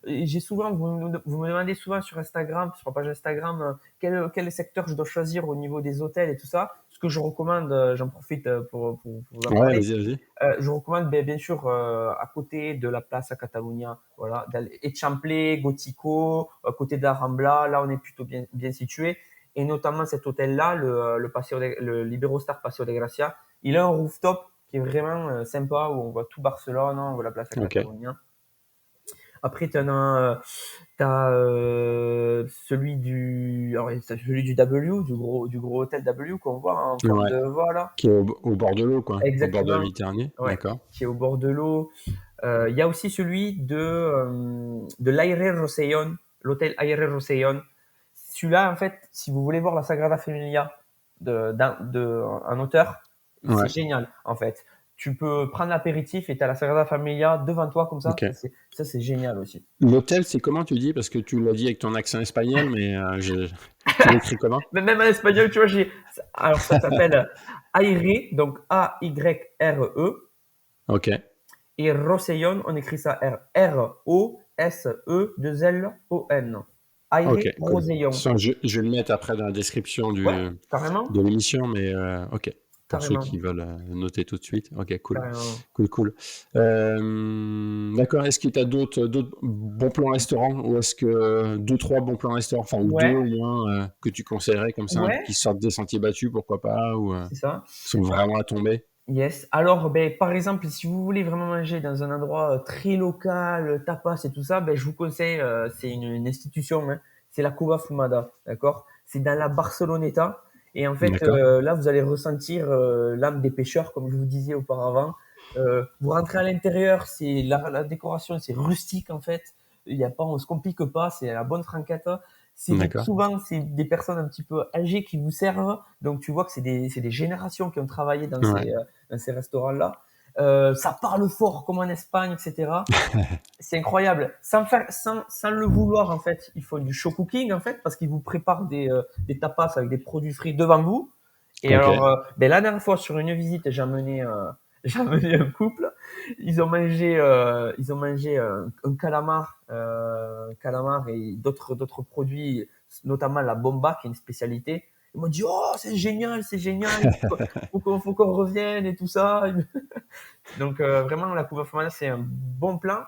j'ai souvent, vous me demandez souvent sur Instagram, sur ma page Instagram, quel secteur je dois choisir au niveau des hôtels et tout ça. Ce que je recommande, j'en profite pour vous en Ouais, parler. vas-y, vas-y. Je recommande bien sûr à côté de la Plaza Catalunya, voilà, Eixample, Gótico, à côté de la Rambla, là on est plutôt bien situé. Et notamment cet hôtel-là, le Liberostar Paseo de Gracia, il a un rooftop qui est vraiment sympa où on voit tout Barcelone, on voit la Plaza Ok. Catalunya. Après, t'as celui du W, du gros hôtel W qu'on voit en forme Ouais. de voilà. Qui est au bord de l'eau, quoi. Au bord de la Exactement. Méditerranée. Ouais, D'accord. qui est au bord de l'eau. Il y a aussi celui de l'Aire Rosellón, l'hôtel Aire Rosellón. Celui-là, en fait, si vous voulez voir la Sagrada Familia en hauteur, c'est Ouais. génial, en fait. tu peux prendre l'apéritif et tu as la Sagrada Familia devant toi comme ça. Ok. Ça, c'est génial aussi. L'hôtel, c'est comment tu dis? Parce que tu l'as dit avec ton accent espagnol, mais tu l'écris comment? Mais même en espagnol, tu vois, alors ça s'appelle Aire, donc A-Y-R-E, Ok, et Rosellón, on écrit ça R-O-S-E-2-L-O-N. Aire ok, cool. Rosellón. Je vais le mettre après dans la description Ouais, carrément, de l'émission, mais ok. Pour ceux carrément, qui veulent noter tout de suite. Ok, cool. carrément. Cool. D'accord. Est-ce que tu as d'autres bons plans restaurants ou est-ce que deux, trois bons plans restaurants, enfin, ou deux Ouais, au moins, que tu conseillerais comme ça, ouais, qui sortent des sentiers battus, pourquoi pas, ou c'est ça. qui sont vraiment à tomber? Yes. Alors, ben, par exemple, si vous voulez vraiment manger dans un endroit très local, tapas et tout ça, ben, je vous conseille, c'est une institution, hein, c'est la Cuba Fumada, d'accord? C'est dans la Barceloneta. Et en fait, D'accord. là, vous allez ressentir l'âme des pêcheurs, comme je vous disais auparavant. Vous rentrez à l'intérieur, c'est la décoration, c'est rustique en fait. Il y a pas, on se complique pas, c'est la bonne franquette. D'accord. Souvent, c'est des personnes un petit peu âgées qui vous servent. Donc, tu vois que c'est des générations qui ont travaillé Ouais. dans ces restaurants-là. Ça parle fort comme en Espagne, etc. C'est incroyable. Sans le vouloir, en fait, ils font du show cooking, en fait, parce qu'ils vous préparent des tapas avec des produits frits devant vous. Et Ok. alors, ben, la dernière fois, sur une visite, j'ai amené un couple. Ils ont mangé un calamar et d'autres produits, notamment la bomba, qui est une spécialité. Ils m'ont dit, oh, c'est génial, faut qu'on revienne et tout ça. Donc, vraiment, la Cuba Famana, c'est un bon plan.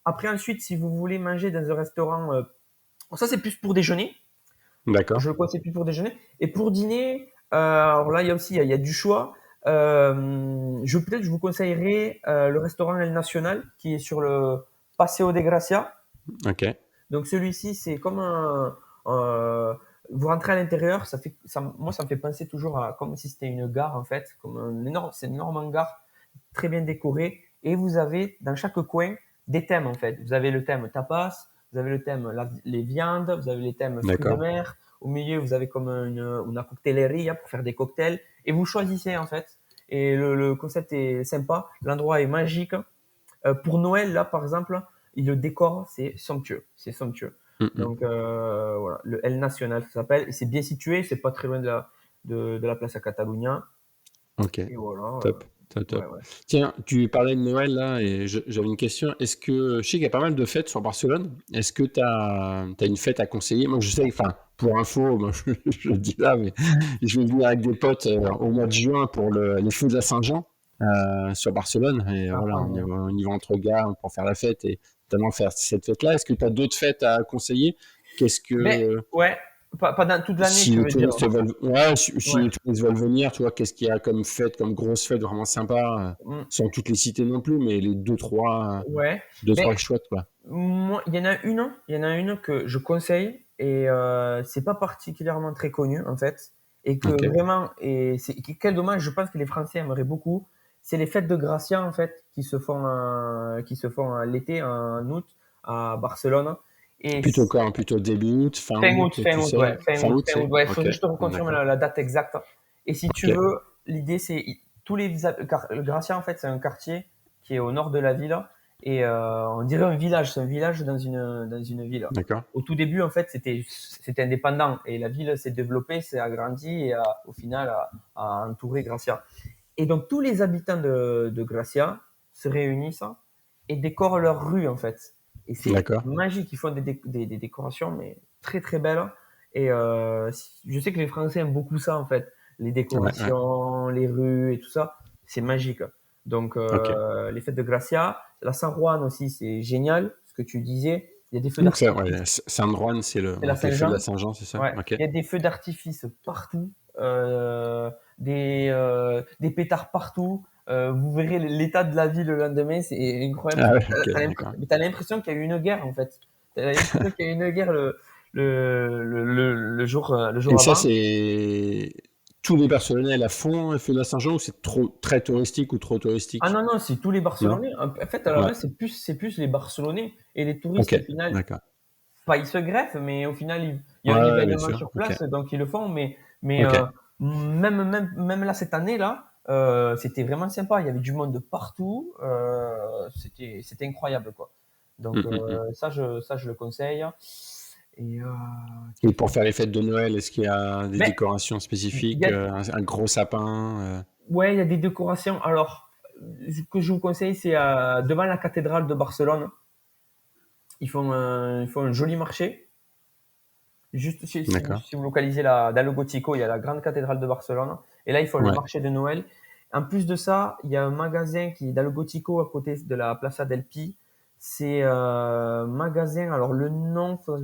Après, ensuite, si vous voulez manger dans un restaurant, ça, c'est plus pour déjeuner. D'accord. Je le conseille plus pour déjeuner. Et pour dîner, alors là, il y a du choix. Je vous conseillerais le restaurant El Nacional qui est sur le Paseo de Gracia. Ok. Donc celui-ci, c'est comme un- vous rentrez à l'intérieur, moi ça me fait penser toujours à comme si c'était une gare en fait, c'est une énorme gare très bien décorée. Et vous avez dans chaque coin des thèmes en fait. Vous avez le thème tapas, vous avez le thème les viandes, vous avez les thèmes fruits de D'accord. mer. Au milieu, vous avez comme une coctelleria pour faire des cocktails. Et vous choisissez en fait. Et le concept est sympa, l'endroit est magique. Pour Noël, là, par exemple, le décor, c'est somptueux. C'est somptueux. Mm. Donc, voilà, le El Nacional, ça s'appelle. Et c'est bien situé, c'est pas très loin de la place à Catalunya. Ok. Et voilà. Top. Top, Ouais, top. ouais. Tiens, tu parlais de Noël là, et j'avais une question. Est-ce que je sais qu'il y a pas mal de fêtes sur Barcelone. Est-ce que tu as une fête à conseiller? Moi, je sais, enfin, pour info, moi, je le dis là, mais je vais venir avec des potes au mois de juin pour les feux de la Saint-Jean sur Barcelone. Et Ah, voilà, ah, on y va entre gars pour faire la fête et notamment faire cette fête-là. Est-ce que tu as d'autres fêtes à conseiller? Qu'est-ce mais, que ouais, pas dans toute l'année, si tu les veux dire. touristes veulent, ouais, si Ouais. les touristes veulent venir, tu vois, qu'est-ce qu'il y a comme fête, comme grosse fête vraiment sympa, Mm, sans toutes les cités non plus, mais les ouais. deux, Mais trois chouettes, quoi. moi, il y en a une que je conseille et c'est pas particulièrement très connu en fait et que Ok, vraiment et c'est quel dommage, je pense que les Français aimeraient beaucoup. C'est les fêtes de Gracia en fait qui se font l'été en août à Barcelone et plutôt quand, plutôt début août, fin tu août, ouais, sais, fin août, fin août, c'est, ouais. ok, Faudrait que je te reconfirme d'accord, la date exacte. Et si tu ok, veux, l'idée c'est tous Gracia en fait c'est un quartier qui est au nord de la ville et on dirait un village, c'est un village dans une ville. d'accord, Au tout début en fait c'était indépendant et la ville s'est développée, s'est agrandie et au final a entouré Gracia. Et donc tous les habitants de Gracia se réunissent et décorent leur rue en fait. Et c'est d'accord, magique, ils font des décorations mais très très belles. Et je sais que les Français aiment beaucoup ça en fait, les ouais, décorations, les rues et tout ça, c'est magique. Donc ok. les fêtes de Gracia, la San Juan aussi c'est génial, ce que tu disais, il y a des feux Donc ça, d'artifice, ouais, San Juan, c'est c'est la donc les feux de la Saint-Jean. Saint-Jean, c'est ça? Ouais, Ok. il y a des feux d'artifice partout, des pétards partout. Vous verrez l'état de la ville le lendemain, c'est incroyable. Ah ouais, ok, d'accord. T'as l'impression qu'il y a eu une guerre en fait. T'as l'impression qu'il y a eu une guerre le Et jour ça, avant. c'est tous les Barcelonais à la font, les feux de la Saint-Jean, ou c'est très touristique ou trop Ah touristique? non, non, c'est tous les Non? Barcelonais. En fait, à la Ouais. base, c'est plus les Barcelonais et les touristes, Ok, au final, d'accord. pas ils se greffent, mais au final, il y a Ouais, un ouais, bien événement sûr. sur Ok, place, donc ils le font. Mais ok. même là, cette année-là, C'était vraiment sympa. Il y avait du monde de partout. C'était incroyable, quoi. Mm, Donc, mm, mm. ça, je le conseille. Et Et pour faire les fêtes de Noël, est-ce qu'il y a des mais décorations il y spécifiques, a, un gros sapin ouais, il y a des décorations. Alors, ce que je vous conseille, c'est devant la cathédrale de Barcelone. Ils font un joli marché. Juste D'accord. si vous localisez dans le Gotico, il y a la grande cathédrale de Barcelone. Et là, ils font le Ouais. marché de Noël. En plus de ça, il y a un magasin qui est dans le Gotico à côté de la Plaza del Pi. C'est un magasin. Alors, le nom, faudrait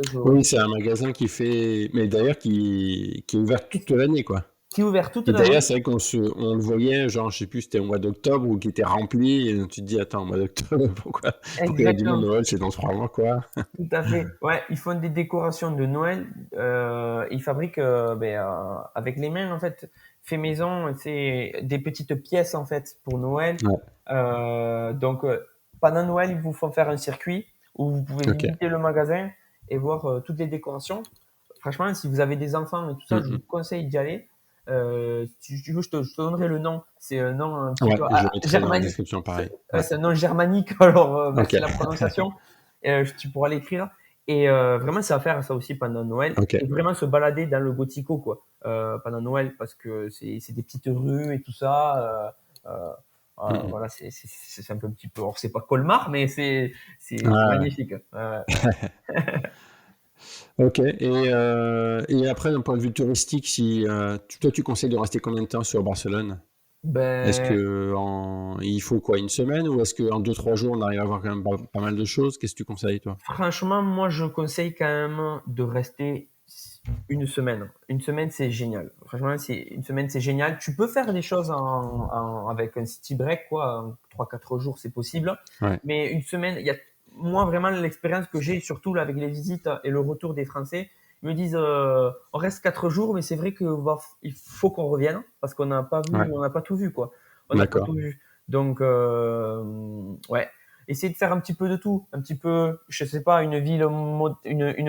que je Oui, c'est un magasin qui fait, mais d'ailleurs qui est ouvert toute l'année, quoi. qui est ouvert toute Et l'année. d'ailleurs, c'est vrai on le voyait, genre, je sais plus, c'était au mois d'octobre ou qui était rempli, et tu te dis, attends, au mois d'octobre, pourquoi il y a du monde, Exactement. Noël, c'est dans 3 mois, quoi. Tout à fait. Ouais, ils font des décorations de Noël. Ils fabriquent avec les mains en fait, fait maison. C'est des petites pièces en fait pour Noël. Ouais, Donc pendant Noël, ils vous font faire un circuit où vous pouvez ok. visiter le magasin et voir toutes les décorations. Franchement, si vous avez des enfants et tout ça, je vous Mhm. conseille d'y aller. Si tu veux, je te donnerai le nom. C'est un nom un petit Ouais, peu je le mettrai dans la germanique. description, pareil. Ouais, C'est un nom germanique. Alors, ok. merci de la prononciation. Tu pourras l'écrire. Et vraiment, c'est à faire ça aussi pendant Noël. Ok. Et vraiment se balader dans le Gotico, quoi, pendant Noël, parce que c'est des petites rues et tout ça. Mhm. Voilà, c'est un peu un petit peu. Alors, c'est pas Colmar, mais c'est Ouais. magnifique. Ok. Et après, d'un point de vue touristique, si toi, tu conseilles de rester combien de temps sur Barcelone? Est-ce Ben, que il faut quoi, une semaine, ou est-ce qu'en 2, 3 jours, on arrive à voir quand même pas mal de choses? Qu'est-ce que tu conseilles, toi? franchement, moi, je conseille quand même de rester une semaine. Une semaine, c'est génial. Franchement, une semaine, c'est génial. Tu peux faire des choses avec un city break, quoi. En 3, 4 jours, c'est possible. Ouais. Mais une semaine, moi, vraiment, l'expérience que j'ai, surtout là, avec les visites et le retour des Français, ils me disent, on reste 4 jours, mais c'est vrai il faut qu'on revienne parce qu'on n'a pas Ouais. vu, on n'a pas tout vu, quoi. On n'a pas D'accord. tout vu. Donc, ouais. Essayer de faire un petit peu de tout, un petit peu, je sais pas, une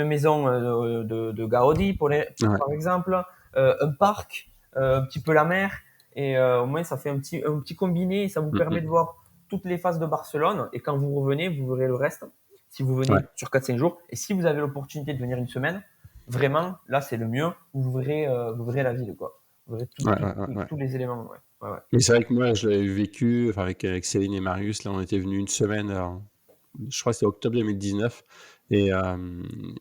maison de Gaudi Ouais. par exemple, un parc, un petit peu la mer, et au moins ça fait un petit combiné, et ça vous Mm, permet de mm. voir toutes les phases de Barcelone, et quand vous revenez, vous verrez le reste. Si vous Ouais. venez sur 4, 5 jours, et si vous avez l'opportunité de venir une semaine, vraiment, là c'est le mieux. Vous verrez la ville, quoi. Vous verrez Ouais, ouais, ouais, ouais. tous les éléments, ouais. Ouais, ouais. Mais c'est vrai que moi, je l'avais vécu, enfin, avec Céline et Marius, là, on était venus une semaine, je crois que c'était octobre 2019,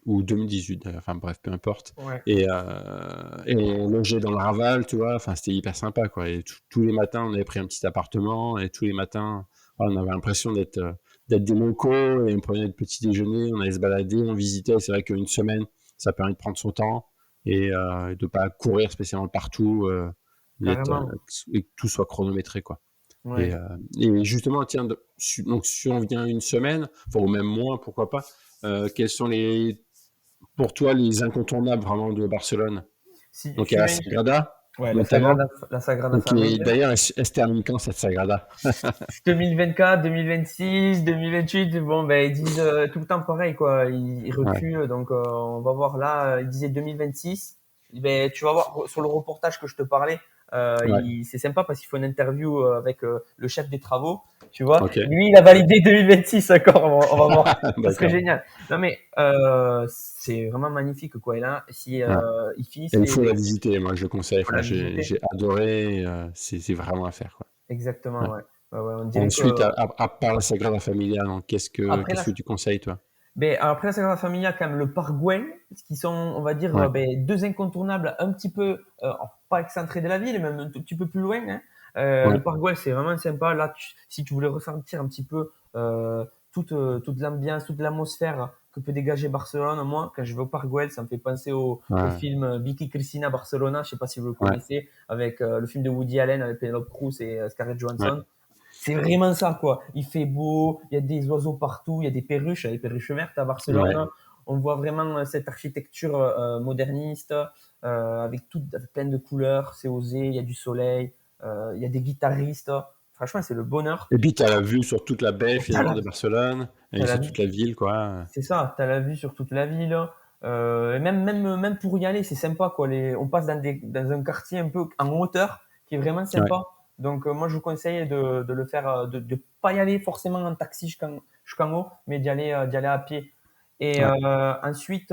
ou 2018 d'ailleurs, enfin bref, peu importe. Ouais, Et on logeait dans le Raval, tu vois, enfin c'était hyper sympa, quoi. Et tous les matins, on avait pris un petit appartement, et tous les matins, voilà, on avait l'impression d'être des locaux, et on prenait le petit déjeuner, on allait se balader, on visitait. C'est vrai qu'une semaine, ça permet de prendre son temps, et de pas courir spécialement partout, carrément. et que tout soit chronométré, quoi. Et, Ouais. euh, et justement, tiens, donc si on vient une semaine, enfin, ou même moins, pourquoi pas, quels sont pour toi, les incontournables vraiment de Barcelone? Si Donc il y a tu la viens, Sagrada, ouais, notamment. La Sagrada Donc, Familia. d'ailleurs, elle se termine quand, cette Sagrada? 2024, 2026, 2028, bon, ben, ils disent tout le temps pareil, quoi. Ils Ouais, reculent, donc on va voir là, ils disaient 2026. Ben, tu vas voir sur le reportage que je te parlais, ouais, c'est sympa parce qu'il faut une interview avec le chef des travaux, tu vois. ok, Lui, il a validé 2026, d'accord, on va voir. Ça serait d'accord. génial. Non, mais c'est vraiment magnifique, quoi. Et là, si Ouais. ils finissent Et il faut la visiter, moi je le conseille. faut Enfin, la j'ai visiter. adoré, c'est vraiment à faire, quoi. Exactement, Ouais. ouais. Ouais, ouais, on dirait que Ensuite, à part la Sagrada Familia, donc, après qu'est-ce la que tu conseilles, toi? Ben, alors après la Sagrada Familia, quand même, le Parc Güell, qui sont, on va dire, Ouais, ben, deux incontournables un petit peu, pas excentrés de la ville, même un tout petit peu plus loin, hein. ouais, Le Parc Güell, c'est vraiment sympa. Là, si tu voulais ressentir un petit peu toute l'ambiance, toute l'atmosphère que peut dégager Barcelone, moi, quand je vais au Parc Güell, ça me fait penser au ouais, film Vicky Cristina Barcelona, je sais pas si vous le ouais, connaissez, avec le film de Woody Allen, avec Penelope Cruz et Scarlett ouais, Johansson. C'est vraiment ça, quoi. Il fait beau, il y a des oiseaux partout, il y a des perruches, il y a des perruches vertes à ouais. Barcelone. On voit vraiment cette architecture moderniste avec plein de couleurs. C'est osé, il y a du soleil, il y a des guitaristes. Franchement, c'est le bonheur. Et puis, tu as la vue sur toute la baie, Et t'as finalement, la, de Barcelone, et t'as la sur vue, toute la ville, quoi. c'est ça, t'as la vue sur toute la ville. Et même pour y aller, c'est sympa, quoi. On passe dans un quartier un peu en hauteur. qui est vraiment Ouais. sympa. Donc, moi, je vous conseille de le faire, de pas y aller forcément en taxi jusqu'en haut, mais d'y aller à pied. Et Ouais. ensuite,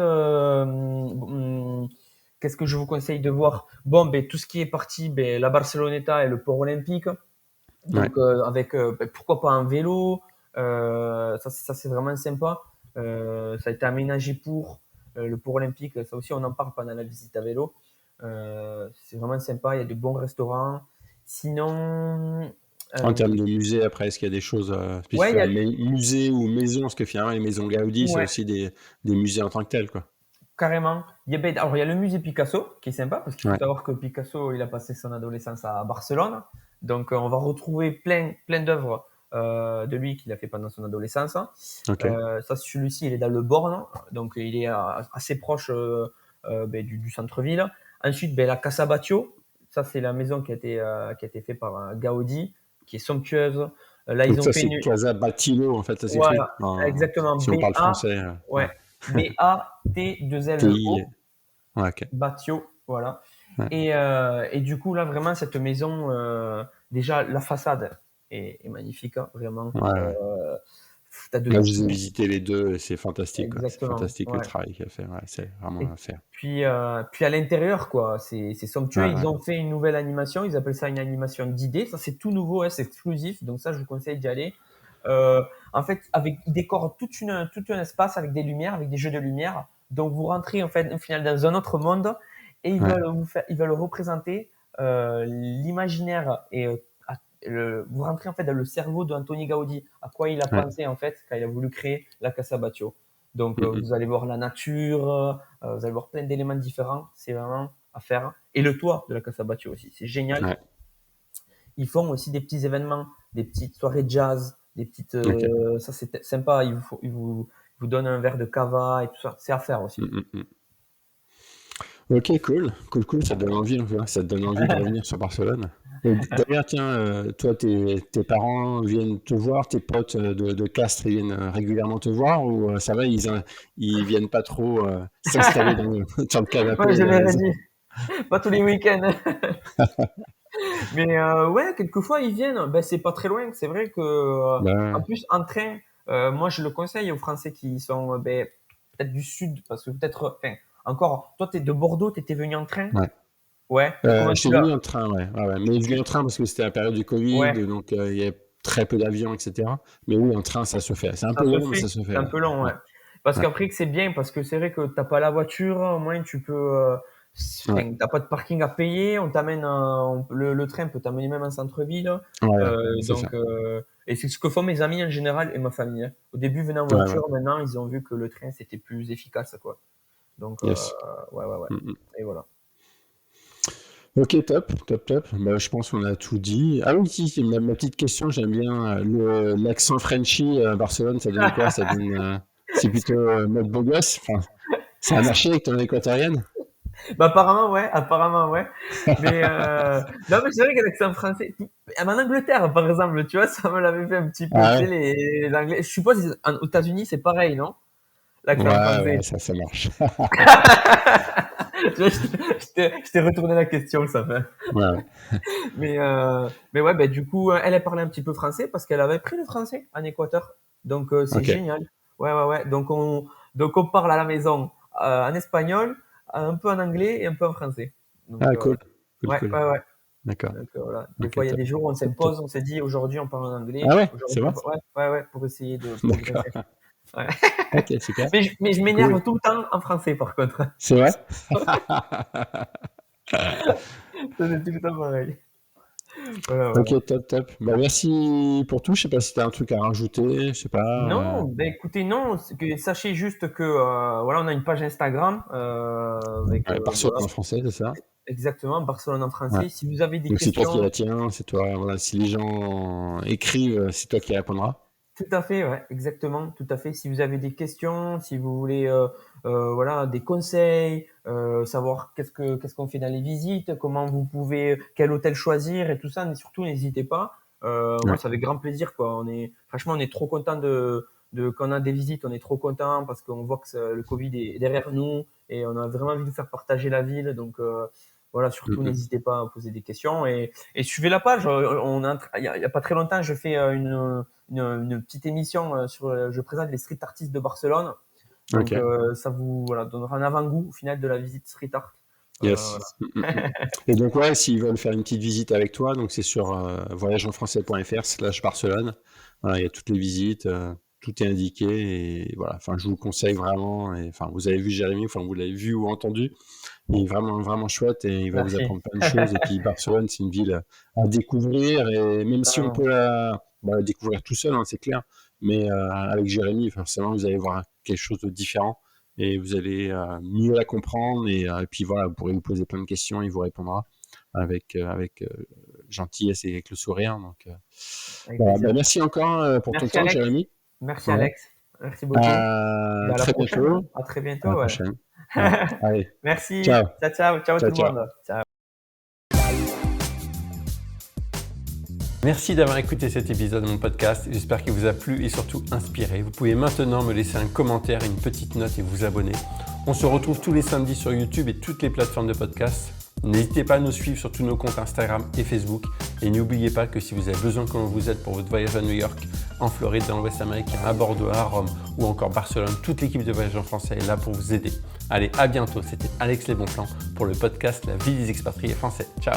qu'est-ce que je vous conseille de voir? Bon, ben, tout ce qui est parti, ben, la Barceloneta et le port olympique. Ouais. Donc, avec, ben, pourquoi pas un vélo? Ça, c'est vraiment sympa. Ça a été aménagé pour le port olympique. Ça aussi, on en parle pendant la visite à vélo. C'est vraiment sympa. Il y a de bons restaurants. Sinon, En euh, termes de musée, après, est-ce qu'il y a des choses ouais, il y a, musée ou maison, parce que finalement, les maisons Gaudi, c'est ouais, aussi des musées en tant que tels, quoi. carrément. Ben, alors, il y a le musée Picasso qui est sympa parce qu'il faut Ouais. savoir que Picasso, il a passé son adolescence à Barcelone. Donc, on va retrouver plein d'œuvres de lui qu'il a fait pendant son adolescence. Ok. Ça, celui-ci, il est dans le Born, donc il est assez proche ben, du centre-ville. Ensuite, ben, la Casa Batlló, ça, c'est la maison qui a été faite par Gaudi, qui est somptueuse. Là, ils Donc ont ça, fait c'est une, Casa Battillo, en fait, ça s'écrit. voilà, exactement, Si on parle français. Ouais. Ouais, TI. Battlo, Ouais, ok. Batio, voilà. Ouais. Et du coup, là, vraiment, cette maison, déjà, la façade est magnifique, hein, vraiment. Ouais, ouais. T'as de Là, je les ai tout. visités les deux, et c'est fantastique, quoi. C'est Exactement, fantastique le ouais. travail qu'il a fait. Ouais, c'est vraiment Et à faire. puis à l'intérieur, quoi, c'est somptueux. Ouais, Ils ouais. ont fait une nouvelle animation, ils appellent ça une animation d'idées. Ça, c'est tout nouveau, hein, c'est exclusif. Donc ça, je vous conseille d'y aller. En fait, ils décorent tout un espace avec des lumières, avec des jeux de lumière. Donc vous rentrez en fait au final dans un autre monde et Ouais, ils veulent représenter l'imaginaire et vous rentrez en fait dans le cerveau d'Antoni Gaudi, à quoi il a ouais. pensé en fait quand il a voulu créer la Casa Batlló. Donc Mm, mm. vous allez voir la nature, vous allez voir plein d'éléments différents. C'est vraiment à faire. Et le toit de la Casa Batlló aussi, c'est génial. Ouais. Ils font aussi des petits événements, des petites soirées jazz, des petites. Ok. Ça, c'est sympa. Ils vous donnent un verre de cava et tout ça. C'est à faire aussi. Mm, mm, mm. Ok, cool, cool, cool, ça donne envie, ça te donne envie de revenir sur Barcelone. Et d'ailleurs, tiens, toi, tes parents viennent te voir, tes potes de Castres, ils viennent régulièrement te voir ou ça va, ils viennent pas trop s'installer dans le canapé Ouais, je de la l'aurais maison. dit. Pas tous les week-ends. Mais ouais, quelquefois ils viennent. Ben, c'est pas très loin. C'est vrai que, en Ben, plus, en train, moi je le conseille aux Français qui sont ben, peut-être du sud, parce que peut-être. Enfin, encore, toi, t'es de Bordeaux, t'étais venu en train. ouais. Ouais. Et comment tu J'étais l'as? venu en train, ouais. Ouais, ouais. Mais je venu en train parce que c'était la période du Covid, Ouais. donc il y avait très peu d'avions, etc. Mais oui, en train, ça se fait. C'est un Ça peu se long, mais fait. ça se fait, C'est un ouais. peu long, Ouais, ouais. Parce ouais, qu'après que c'est bien, parce que c'est vrai que t'as pas la voiture, au moins tu peux, ouais, enfin, t'as pas de parking à payer, on t'amène, le train peut t'amener même en centre-ville, ouais, ouais, c'est ça. et c'est ce que font mes amis en général et ma famille, hein. Au début, ils venaient en Ouais, ouais. voiture, maintenant, ils ont vu que le train c'était plus efficace, quoi. Donc, Yes. ouais. Mm, mm. Et voilà. Ok, top, top, top. Bah, je pense qu'on a tout dit. Ah oui, si, c'est ma petite question, j'aime bien l'accent Frenchy à Barcelone, ça donne quoi? Ça donne, c'est plutôt mode beau gosse. Enfin, ça a marché avec ton équatorienne? Bah, apparemment, ouais. Mais, non, mais c'est vrai qu'avec l'accent français, en Angleterre, par exemple, tu vois, ça me l'avait fait un petit peu, Ah tu sais, ouais? les Anglais. Je suppose aux États-Unis, c'est pareil, non? L'accent Ouais, français. ouais, ça marche. Tu vois, je t'ai retourné la question, ça fait. Ouais, ouais. Mais ouais, ben, du coup, elle a parlé un petit peu français parce qu'elle avait pris le français en Équateur. Donc, c'est Ok. génial. Ouais. Donc on parle à la maison en espagnol, un peu en anglais et un peu en français. Donc, Ah, cool. Cool, cool. ouais. D'accord. Donc, voilà. Des Ok, fois, il y a top. des jours où on Top, top. s'impose, on s'est dit aujourd'hui on parle en Ah anglais, ouais, c'est aujourd'hui vrai? ouais, pour essayer de D'accord. progresser. Ouais. Ok, super. Mais je Cool. m'énerve tout le temps en français par contre. C'est vrai? Ça, c'est tout le temps pareil. Voilà. Ok, top, top. Bah, merci pour tout. Je sais pas si tu as un truc à rajouter, je sais pas. Non, ben écoutez, non, sachez juste que voilà, on a une page Instagram avec Ouais, Barcelone voilà, en français, c'est ça? exactement Barcelone en Ouais. français. Si vous avez des Donc c'est toi qui questions, la tiens, c'est toi. Voilà, si les gens écrivent, c'est toi qui répondras. tout à fait, ouais, exactement, tout à fait. Si vous avez des questions, si vous voulez voilà, des conseils, savoir qu'est-ce qu'on fait dans les visites, comment vous pouvez quel hôtel choisir et tout ça, mais surtout n'hésitez pas. Moi, Ouais, ça fait grand plaisir quoi. Franchement, on est trop content de quand on a des visites, on est trop content parce qu'on voit que le Covid est derrière nous et on a vraiment envie de faire partager la ville. Donc Voilà, surtout n'hésitez pas à poser des questions et suivez la page. Il y a pas très longtemps, je fais une petite émission je présente les street artistes de Barcelone. Donc ça vous donnera un avant-goût au final de la visite street art. Yes. Et donc ouais, s'ils veulent faire une petite visite avec toi, donc c'est sur voyageenfrançais.fr/Barcelone. Voilà, il y a toutes les visites, tout est indiqué et voilà. Enfin, je vous le conseille vraiment. Et enfin, vous avez vu Jérémy, enfin vous l'avez vu ou entendu. Il est vraiment vraiment chouette et il va vous Merci. apprendre plein de choses. Et puis Barcelone, c'est une ville à découvrir et même si on peut la découvrir tout seul, hein, c'est clair. Mais avec Jérémy, forcément, vous allez voir quelque chose de différent. Et vous allez mieux la comprendre et puis voilà, vous pourrez vous poser plein de questions, il vous répondra avec gentillesse et avec le sourire. Donc Avec voilà, plaisir. merci encore pour ton Merci temps, Alex. Jérémy. Merci Ouais. Alex. Merci beaucoup. Et à la Très prochaine. bientôt. À très À bientôt. la Ouais. prochaine. Ouais. Allez, Merci. ciao. Ciao Ciao, tout le ciao. monde. Ciao. Merci d'avoir écouté cet épisode de mon podcast. J'espère qu'il vous a plu et surtout inspiré. Vous pouvez maintenant me laisser un commentaire, une petite note et vous abonner. On se retrouve tous les samedis sur YouTube et toutes les plateformes de podcast. N'hésitez pas à nous suivre sur tous nos comptes Instagram et Facebook. Et n'oubliez pas que si vous avez besoin que l'on vous aide pour votre voyage à New York, en Floride, dans l'Ouest américain, à Bordeaux, à Rome ou encore Barcelone, toute l'équipe de Voyage en Français est là pour vous aider. Allez, à bientôt. C'était Alex Les Bons Plans pour le podcast La vie des expatriés français. Ciao.